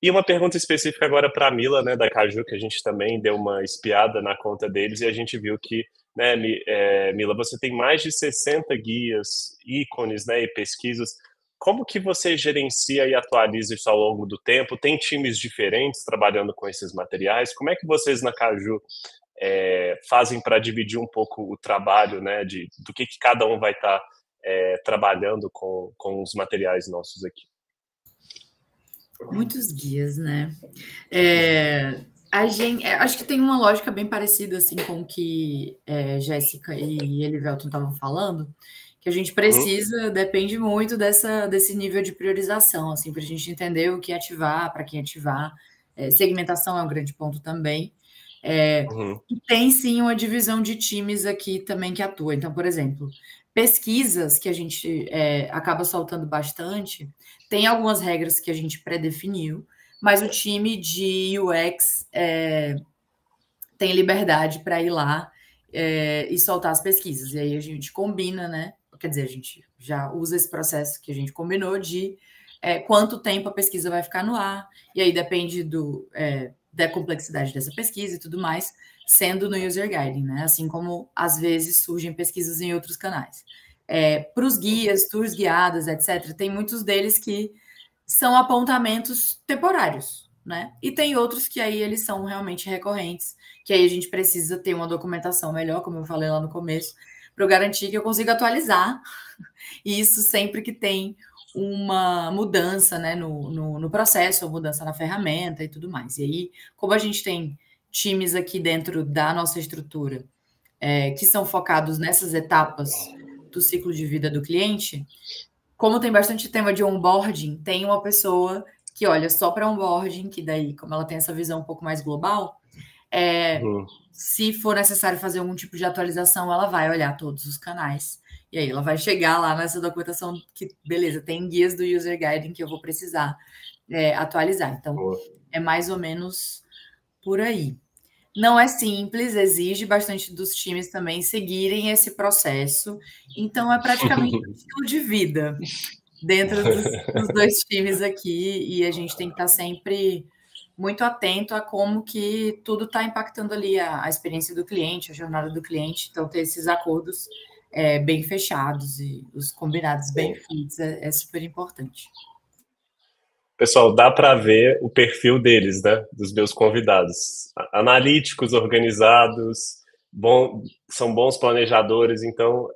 E uma pergunta específica agora para a Mila, né, da Caju, que a gente também deu uma espiada na conta deles e a gente viu que, né, Mila, você tem mais de 60 guias, ícones, né, e pesquisas. Como que você gerencia e atualiza isso ao longo do tempo? Tem times diferentes trabalhando com esses materiais? Como é que vocês na Caju fazem para dividir um pouco o trabalho, né, do que cada um vai estar trabalhando com os materiais nossos aqui? Muitos guias, né? Acho que tem uma lógica bem parecida assim, com o que Jéssica e Elivelton estavam falando, que a gente precisa, depende muito desse nível de priorização, assim, para a gente entender o que ativar, para quem ativar. Segmentação é um grande ponto também. E tem, sim, uma divisão de times aqui também que atua. Então, por exemplo, pesquisas que a gente acaba soltando bastante, tem algumas regras que a gente pré-definiu, mas o time de UX tem liberdade para ir lá e soltar as pesquisas. E aí a gente combina, né? Quer dizer, a gente já usa esse processo que a gente combinou de quanto tempo a pesquisa vai ficar no ar, e aí depende da complexidade dessa pesquisa e tudo mais, sendo no User Guiding, né? Assim como, às vezes, surgem pesquisas em outros canais. Para os guias, tours guiadas, etc., tem muitos deles que são apontamentos temporários, né? E tem outros que aí eles são realmente recorrentes, que aí a gente precisa ter uma documentação melhor, como eu falei lá no começo, para eu garantir que eu consiga atualizar, e isso sempre que tem uma mudança, né, no processo, ou mudança na ferramenta e tudo mais. E aí, como a gente tem times aqui dentro da nossa estrutura que são focados nessas etapas do ciclo de vida do cliente, como tem bastante tema de onboarding, tem uma pessoa que olha só para onboarding, que daí, como ela tem essa visão um pouco mais global, se for necessário fazer algum tipo de atualização, ela vai olhar todos os canais. E aí ela vai chegar lá nessa documentação que, beleza, tem guias do User Guiding que eu vou precisar atualizar. Então, é mais ou menos por aí. Não é simples, exige bastante dos times também seguirem esse processo. Então, é praticamente um estilo de vida dentro dos dois times aqui. E a gente tem que estar sempre muito atento a como que tudo está impactando ali a experiência do cliente, a jornada do cliente. Então, ter esses acordos bem fechados e os combinados bem feitos é super importante. Pessoal, dá para ver o perfil deles, né, dos meus convidados. Analíticos, organizados, são bons planejadores, então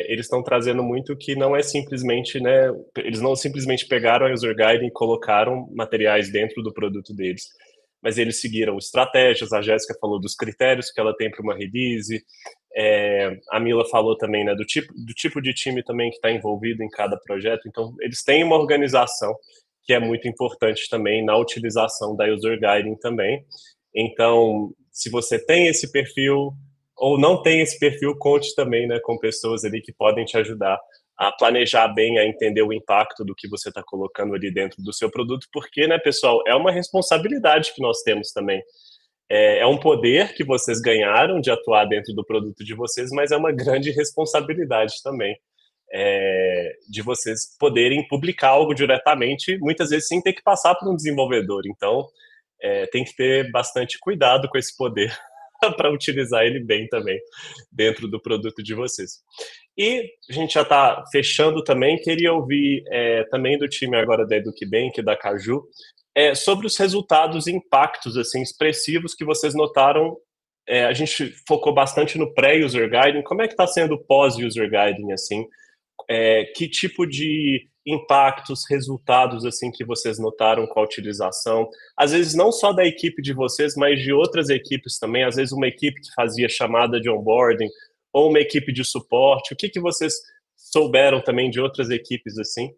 eles estão trazendo muito que não é simplesmente, né, eles não simplesmente pegaram a User Guide e colocaram materiais dentro do produto deles, mas eles seguiram estratégias. A Jéssica falou dos critérios que ela tem para uma release, a Mila falou também, né, do tipo de time também que está envolvido em cada projeto. Então, eles têm uma organização que é muito importante também na utilização da User Guiding também. Então, se você tem esse perfil ou não tem esse perfil, conte também, né, com pessoas ali que podem te ajudar a planejar bem, a entender o impacto do que você está colocando ali dentro do seu produto, porque, né, pessoal, é uma responsabilidade que nós temos também. É um poder que vocês ganharam de atuar dentro do produto de vocês, mas é uma grande responsabilidade também de vocês poderem publicar algo diretamente, muitas vezes sem ter que passar por um desenvolvedor. Então, tem que ter bastante cuidado com esse poder para utilizar ele bem também dentro do produto de vocês. E a gente já está fechando também, queria ouvir também do time agora da EduqueBank, da Caju, sobre os resultados e impactos assim, expressivos que vocês notaram a gente focou bastante no pré-user guiding. Como é que está sendo o pós-user guiding, assim? Que tipo de impactos, resultados, assim, que vocês notaram com a utilização? Às vezes, não só da equipe de vocês, mas de outras equipes também. Às vezes, uma equipe que fazia chamada de onboarding, ou uma equipe de suporte. O que vocês souberam também de outras equipes, assim,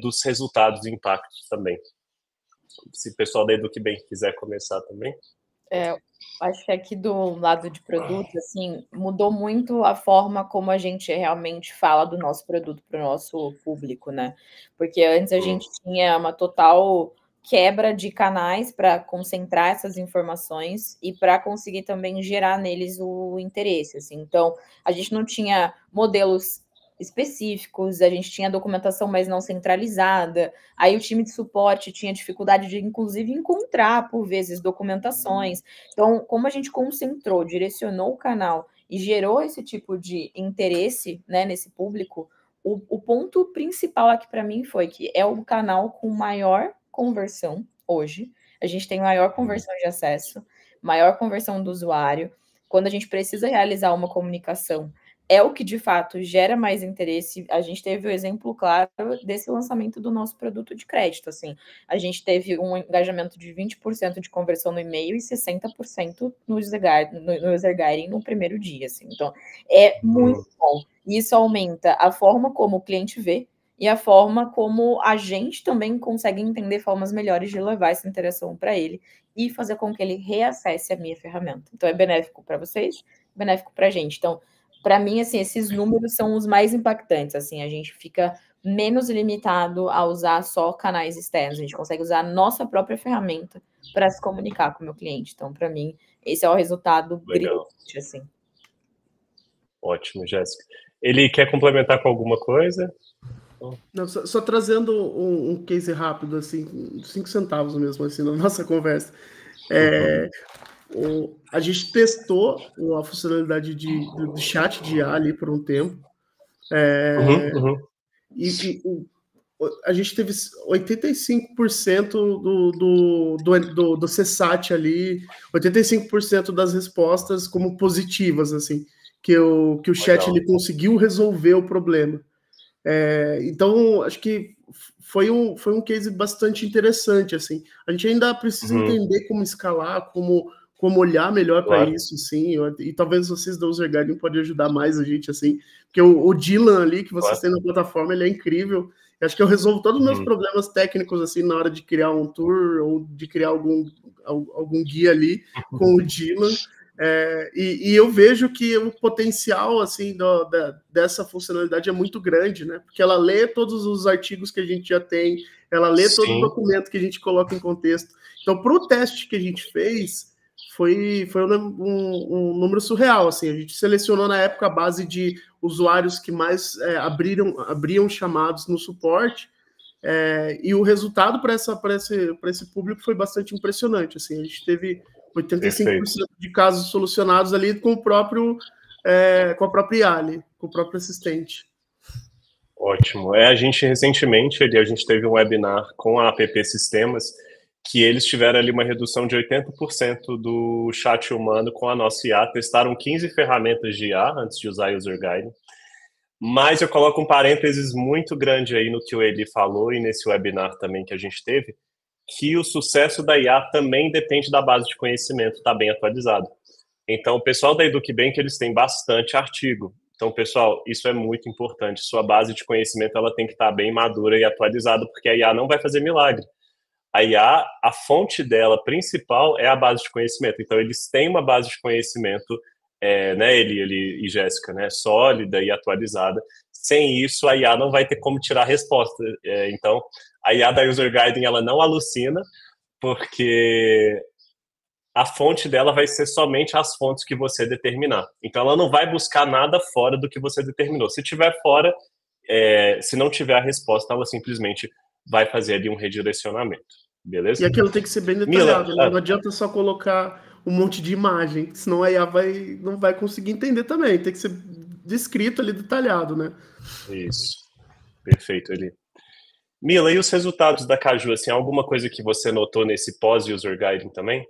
dos resultados e impactos também? Se o pessoal da EduqueBem quiser começar também. Acho que aqui do lado de produto, assim, mudou muito a forma como a gente realmente fala do nosso produto para o nosso público, né? Porque antes a gente tinha uma total quebra de canais para concentrar essas informações e para conseguir também gerar neles o interesse, assim. Então, a gente não tinha modelos específicos, a gente tinha documentação, mas não centralizada. Aí o time de suporte tinha dificuldade de, inclusive, encontrar, por vezes, documentações. Então, como a gente concentrou, direcionou o canal e gerou esse tipo de interesse, né, nesse público, o ponto principal aqui para mim foi que é o canal com maior conversão hoje. A gente tem maior conversão de acesso, maior conversão do usuário. Quando a gente precisa realizar uma comunicação, é o que de fato gera mais interesse. A gente teve o exemplo claro desse lançamento do nosso produto de crédito. Assim, a gente teve um engajamento de 20% de conversão no e-mail e 60% no user guiding no primeiro dia. Assim. Então, é muito bom. Isso aumenta a forma como o cliente vê e a forma como a gente também consegue entender formas melhores de levar essa interação para ele e fazer com que ele reacesse a minha ferramenta. Então, é benéfico para vocês, benéfico para a gente. Então, para mim, assim, esses números são os mais impactantes, assim, a gente fica menos limitado a usar só canais externos, a gente consegue usar a nossa própria ferramenta para se comunicar com o meu cliente. Então, para mim, esse é o resultado brilhante, assim. Ótimo, Jéssica. Ele quer complementar com alguma coisa? Não, só trazendo um case rápido, assim, 5 centavos mesmo, assim, na nossa conversa. A gente testou a funcionalidade de chat de IA ali por um tempo. E a gente teve 85% do CSAT ali, 85% das respostas como positivas, assim, que o chat ele conseguiu resolver o problema. Então, acho que foi um case bastante interessante, assim. A gente ainda precisa entender como escalar, como olhar melhor para isso, sim. E talvez vocês da User Guiding podem ajudar mais a gente, assim. Porque o Dylan ali, que vocês têm na plataforma, ele é incrível. Eu acho que eu resolvo todos os meus problemas técnicos, assim, na hora de criar um tour ou de criar algum guia ali com o Dylan. E eu vejo que o potencial assim dessa funcionalidade é muito grande, né? Porque ela lê todos os artigos que a gente já tem, ela lê todo o documento que a gente coloca em contexto. Então, para o teste que a gente fez, foi um número surreal. Assim, a gente selecionou na época a base de usuários que mais abriam chamados no suporte. E o resultado para esse público foi bastante impressionante. Assim, a gente teve 85% de casos solucionados ali com a própria IA ali, com o próprio assistente. Ótimo. A gente recentemente a gente teve um webinar com a App Sistemas que eles tiveram ali uma redução de 80% do chat humano com a nossa IA. Testaram 15 ferramentas de IA antes de usar User Guide. Mas eu coloco um parênteses muito grande aí no que o Eli falou e nesse webinar também que a gente teve, que o sucesso da IA também depende da base de conhecimento estar bem atualizado. Então, o pessoal da EduqueBem, que eles têm bastante artigo. Então, pessoal, isso é muito importante. Sua base de conhecimento ela tem que estar bem madura e atualizada, porque a IA não vai fazer milagre. A IA, a fonte dela principal é a base de conhecimento. Então, eles têm uma base de conhecimento, né, Eli e Jéssica, né, sólida e atualizada. Sem isso, a IA não vai ter como tirar a resposta. Então, a IA da User Guiding, ela não alucina, porque a fonte dela vai ser somente as fontes que você determinar. Então, ela não vai buscar nada fora do que você determinou. Se tiver fora, se não tiver a resposta, ela simplesmente vai fazer ali um redirecionamento. Beleza? E aquilo tem que ser bem detalhado. Mila, não adianta só colocar um monte de imagem, senão a IA não vai conseguir entender também. Tem que ser descrito ali, detalhado, né? Isso. Perfeito, Eli. Mila, e os resultados da Caju, assim, alguma coisa que você notou nesse pós-user guiding também?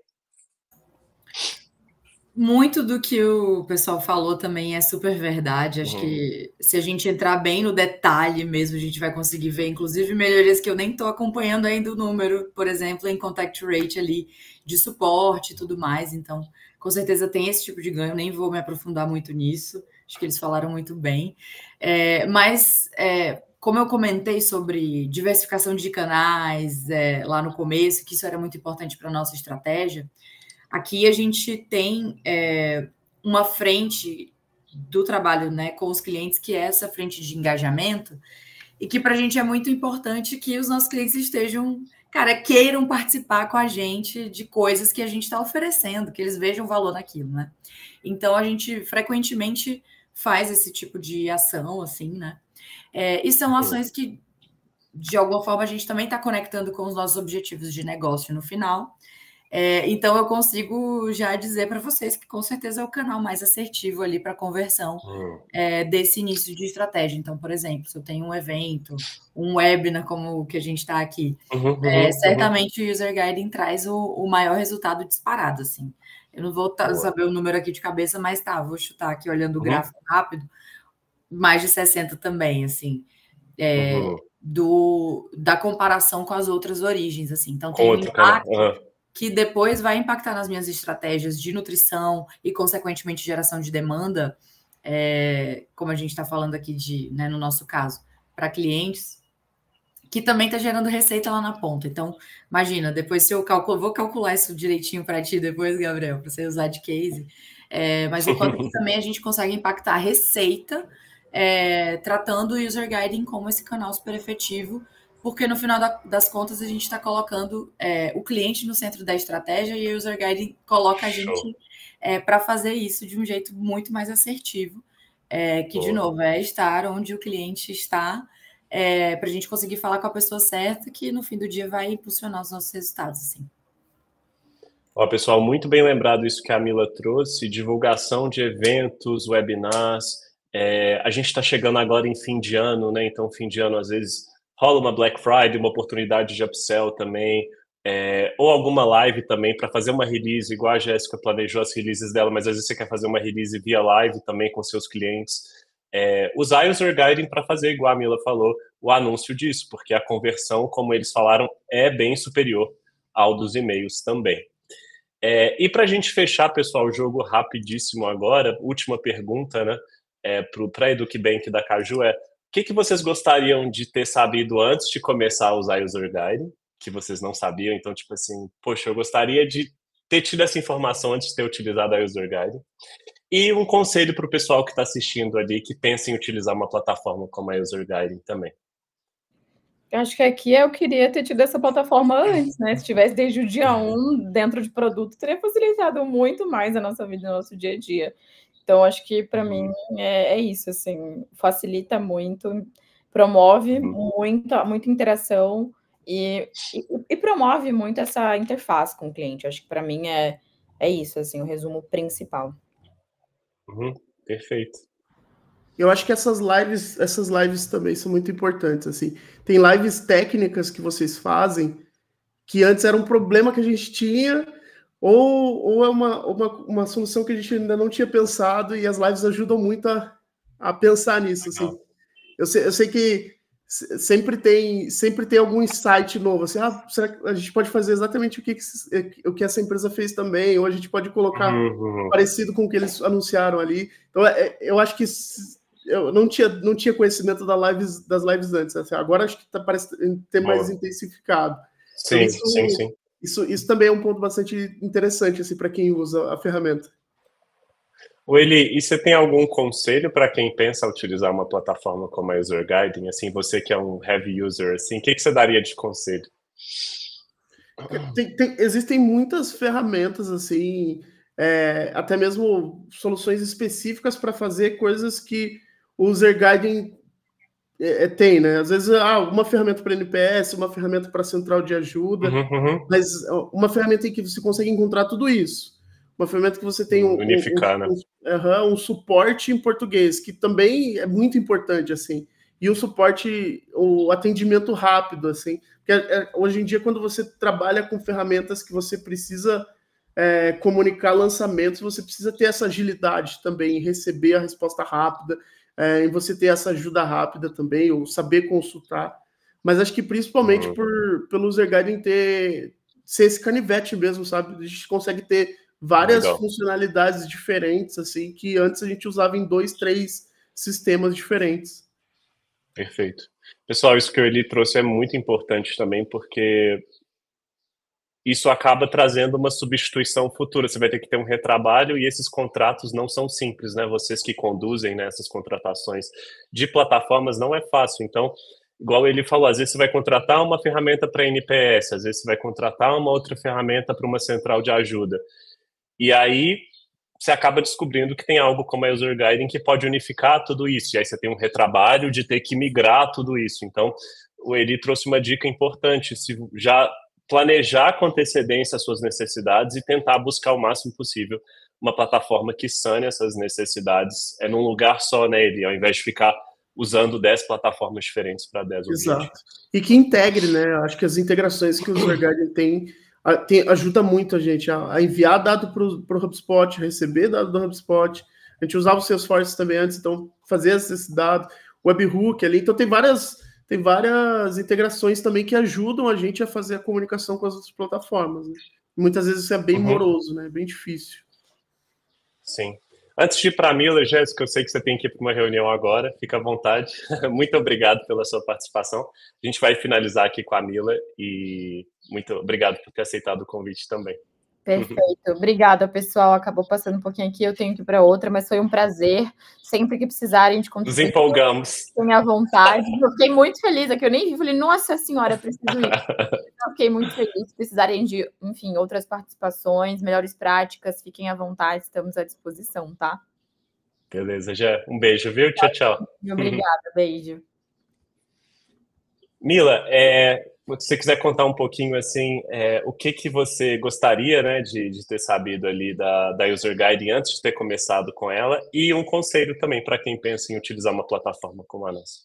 Muito do que o pessoal falou também é super verdade. Acho que se a gente entrar bem no detalhe mesmo, a gente vai conseguir ver, inclusive, melhorias que eu nem estou acompanhando ainda o número, por exemplo, em contact rate ali de suporte e tudo mais. Então, com certeza tem esse tipo de ganho. Nem vou me aprofundar muito nisso. Acho que eles falaram muito bem. Mas, como eu comentei sobre diversificação de canais lá no começo, que isso era muito importante para a nossa estratégia, aqui a gente tem uma frente do trabalho, né, com os clientes, que é essa frente de engajamento, e que para a gente é muito importante que os nossos clientes queiram participar com a gente de coisas que a gente está oferecendo, que eles vejam valor naquilo, né? Então, a gente frequentemente faz esse tipo de ação, assim, né? E são ações que, de alguma forma, a gente também está conectando com os nossos objetivos de negócio no final. Então, eu consigo já dizer para vocês que, com certeza, é o canal mais assertivo ali para conversão desse início de estratégia. Então, por exemplo, se eu tenho um evento, um webinar como o que a gente está aqui, certamente o User Guiding traz o maior resultado disparado, assim. Eu não vou saber o número aqui de cabeça, mas vou chutar aqui, olhando o gráfico rápido, mais de 60 também, assim, da comparação com as outras origens, assim. Então, tem um impacto que depois vai impactar nas minhas estratégias de nutrição e, consequentemente, geração de demanda, como a gente está falando aqui, né, no nosso caso, para clientes, que também está gerando receita lá na ponta. Então, imagina, depois se eu vou calcular isso direitinho para ti depois, Gabriel, para você usar de case, mas o quanto também a gente consegue impactar a receita, tratando o User Guiding como esse canal super efetivo, porque no final das contas a gente está colocando o cliente no centro da estratégia e o User Guiding coloca a gente para fazer isso de um jeito muito mais assertivo, que, de novo, estar onde o cliente está, para a gente conseguir falar com a pessoa certa, que no fim do dia vai impulsionar os nossos resultados, assim. Pessoal, muito bem lembrado isso que a Mila trouxe, divulgação de eventos, webinars. A gente está chegando agora em fim de ano, né? Então, fim de ano, às vezes, rola uma Black Friday, uma oportunidade de upsell também, ou alguma live também para fazer uma release, igual a Jéssica planejou as releases dela, mas às vezes você quer fazer uma release via live também com seus clientes. Usar o User Guiding para fazer, igual a Mila falou, o anúncio disso, porque a conversão, como eles falaram, é bem superior ao dos e-mails também. E para a gente fechar, pessoal, o jogo rapidíssimo agora, última pergunta, né, para a EducBank da Caju o que vocês gostariam de ter sabido antes de começar a usar User Guiding, que vocês não sabiam? Então, tipo assim, poxa, eu gostaria de ter tido essa informação antes de ter utilizado a User Guiding. E um conselho para o pessoal que está assistindo ali, que pensa em utilizar uma plataforma como a User Guiding também. Acho que aqui eu queria ter tido essa plataforma antes, né? Se tivesse desde o dia 1 dentro de produto, teria facilitado muito mais a nossa vida, o nosso dia a dia. Então, acho que para mim é isso, assim, facilita muito, promove muita interação e promove muito essa interface com o cliente. Acho que para mim é isso, assim, o resumo principal. Perfeito. Eu acho que essas lives também são muito importantes, assim. Tem lives técnicas que vocês fazem que antes era um problema que a gente tinha ou é uma solução que a gente ainda não tinha pensado, e as lives ajudam muito a pensar nisso, assim. Eu sei que sempre tem algum insight novo, assim, será que a gente pode fazer exatamente o que essa empresa fez também, ou a gente pode colocar parecido com o que eles anunciaram ali. Então, eu acho que eu não tinha conhecimento das lives antes, assim. Agora acho que parece ter mais intensificado. Sim, então, sim. Isso também é um ponto bastante interessante, assim, para quem usa a ferramenta. Eli, e você tem algum conselho para quem pensa utilizar uma plataforma como a User Guiding? Assim, você que é um heavy user, assim, o que você daria de conselho? Existem muitas ferramentas, assim, até mesmo soluções específicas para fazer coisas que o User Guiding tem, né? Às vezes, uma ferramenta para NPS, uma ferramenta para central de ajuda, mas uma ferramenta em que você consegue encontrar tudo isso. Uma ferramenta que você tem um suporte em português, que também é muito importante, assim. E o atendimento rápido, assim. Porque hoje em dia, quando você trabalha com ferramentas que você precisa comunicar lançamentos, você precisa ter essa agilidade também, em receber a resposta rápida, em você ter essa ajuda rápida também, ou saber consultar. Mas acho que principalmente pelo User Guiding ser esse canivete mesmo, sabe? A gente consegue ter várias funcionalidades diferentes, assim, que antes a gente usava em 2, 3 sistemas diferentes. Perfeito. Pessoal, isso que o Eli trouxe é muito importante também, porque isso acaba trazendo uma substituição futura. Você vai ter que ter um retrabalho e esses contratos não são simples, né? Vocês que conduzem, né, essas contratações de plataformas não é fácil. Então, igual ele falou, às vezes você vai contratar uma ferramenta para NPS, às vezes você vai contratar uma outra ferramenta para uma central de ajuda. E aí você acaba descobrindo que tem algo como a User Guiding que pode unificar tudo isso. E aí você tem um retrabalho de ter que migrar tudo isso. Então, o Eli trouxe uma dica importante, se já planejar com antecedência as suas necessidades e tentar buscar o máximo possível uma plataforma que sane essas necessidades num lugar só, né, Eli? Ao invés de ficar usando 10 plataformas diferentes para 10 objetivos. Exato. E que integre, né? Acho que as integrações que o User Guiding tem ajuda muito a gente a enviar dado para o HubSpot, receber dado do HubSpot. A gente usava o Salesforce também antes, então fazer esse dado, webhook ali. Então tem várias integrações também que ajudam a gente a fazer a comunicação com as outras plataformas, né? Muitas vezes isso é bem moroso, né? Bem difícil. Sim. Antes de ir para a Mila, Jéssica, eu sei que você tem que ir para uma reunião agora, fica à vontade. Muito obrigado pela sua participação. A gente vai finalizar aqui com a Mila e muito obrigado por ter aceitado o convite também. Perfeito. Obrigada, pessoal. Acabou passando um pouquinho aqui, eu tenho que ir para outra, mas foi um prazer. Sempre que precisarem de conteúdo, nos empolgamos. Tenha vontade. Eu fiquei muito feliz aqui. Eu nem vi, falei, nossa senhora, eu preciso ir. Eu fiquei muito feliz. Se precisarem de, enfim, outras participações, melhores práticas, fiquem à vontade, estamos à disposição, tá? Beleza, Jé. Um beijo, viu? Tchau, tchau. Obrigada, beijo. Mila, se você quiser contar um pouquinho, assim, o que você gostaria, né, de ter sabido ali da User Guiding antes de ter começado com ela, e um conselho também para quem pensa em utilizar uma plataforma como a nossa.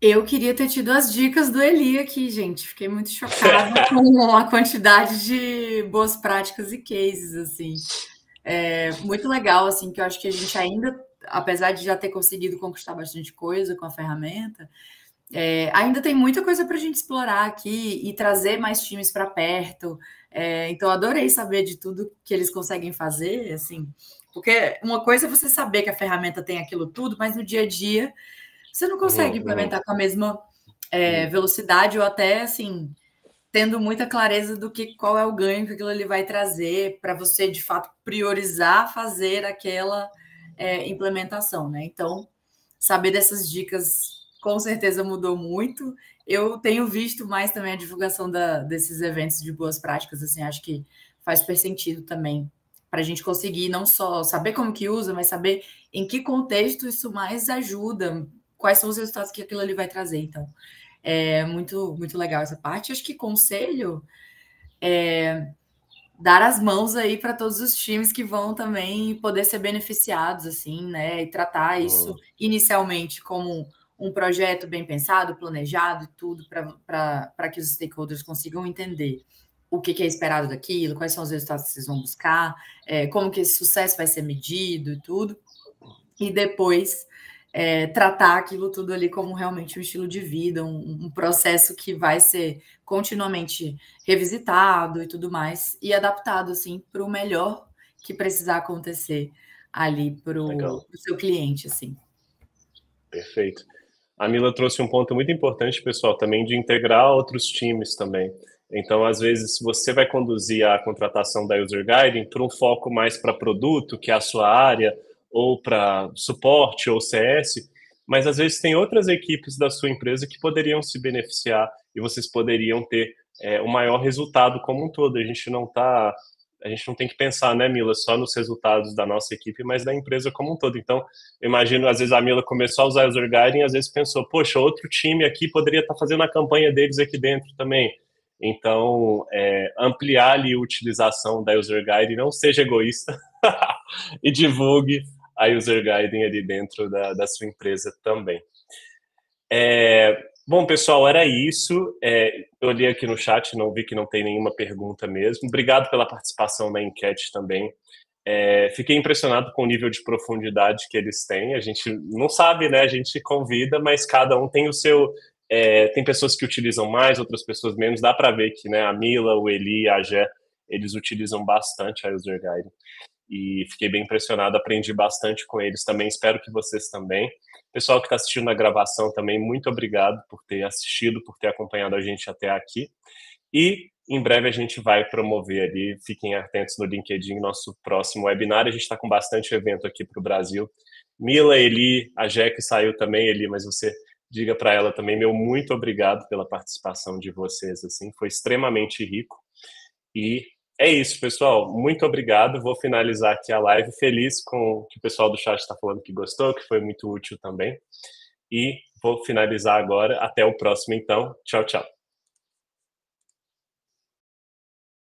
Eu queria ter tido as dicas do Eli aqui, gente. Fiquei muito chocada com a quantidade de boas práticas e cases, assim. Muito legal, assim, que eu acho que a gente ainda, apesar de já ter conseguido conquistar bastante coisa com a ferramenta, ainda tem muita coisa para a gente explorar aqui e trazer mais times para perto. Então, adorei saber de tudo que eles conseguem fazer, assim, porque uma coisa é você saber que a ferramenta tem aquilo tudo, mas no dia a dia você não consegue implementar com a mesma velocidade ou até, assim, tendo muita clareza do qual é o ganho que aquilo ali vai trazer para você, de fato, priorizar fazer aquela implementação, né? Então, saber dessas dicas com certeza mudou muito. Eu tenho visto mais também a divulgação desses eventos de boas práticas, assim, acho que faz super sentido também para a gente conseguir não só saber como que usa, mas saber em que contexto isso mais ajuda, quais são os resultados que aquilo ali vai trazer. Então, é muito, muito legal essa parte. Acho que conselho dar as mãos aí para todos os times que vão também poder ser beneficiados, assim, né? E tratar isso inicialmente como um projeto bem pensado, planejado e tudo, para que os stakeholders consigam entender o que é esperado daquilo, quais são os resultados que vocês vão buscar, como que esse sucesso vai ser medido e tudo. E depois tratar aquilo tudo ali como realmente um estilo de vida, um processo que vai ser continuamente revisitado e tudo mais, e adaptado, assim, para o melhor que precisar acontecer ali para o seu cliente, assim. Perfeito. A Mila trouxe um ponto muito importante, pessoal, também de integrar outros times também. Então, às vezes, você vai conduzir a contratação da User Guiding para um foco mais para produto, que é a sua área, ou para suporte ou CS, mas às vezes tem outras equipes da sua empresa que poderiam se beneficiar e vocês poderiam ter um maior resultado como um todo. A gente não tem que pensar, né, Mila, só nos resultados da nossa equipe, mas da empresa como um todo. Então, eu imagino, às vezes a Mila começou a usar a User Guiding, às vezes pensou, poxa, outro time aqui poderia estar fazendo a campanha deles aqui dentro também. Então, ampliar ali a utilização da User Guiding, não seja egoísta e divulgue a User Guiding ali dentro da sua empresa também. Bom, pessoal, era isso. Eu olhei aqui no chat, não vi que não tem nenhuma pergunta mesmo. Obrigado pela participação na enquete também. Fiquei impressionado com o nível de profundidade que eles têm. A gente não sabe, né? A gente convida, mas cada um tem o seu... tem pessoas que utilizam mais, outras pessoas menos. Dá para ver que, né, a Mila, o Eli, a Gé, eles utilizam bastante a User Guide. E fiquei bem impressionado, aprendi bastante com eles também. Espero que vocês também. Pessoal que está assistindo a gravação também, muito obrigado por ter assistido, por ter acompanhado a gente até aqui. E em breve a gente vai promover ali, fiquem atentos no LinkedIn, nosso próximo webinar. A gente está com bastante evento aqui para o Brasil. Mila, Eli, a Gé que saiu também, Eli, mas você diga para ela também, meu muito obrigado pela participação de vocês, assim, foi extremamente rico. E é isso, pessoal. Muito obrigado. Vou finalizar aqui a live. Feliz com o que o pessoal do chat está falando que gostou, que foi muito útil também. E vou finalizar agora. Até o próximo, então. Tchau, tchau.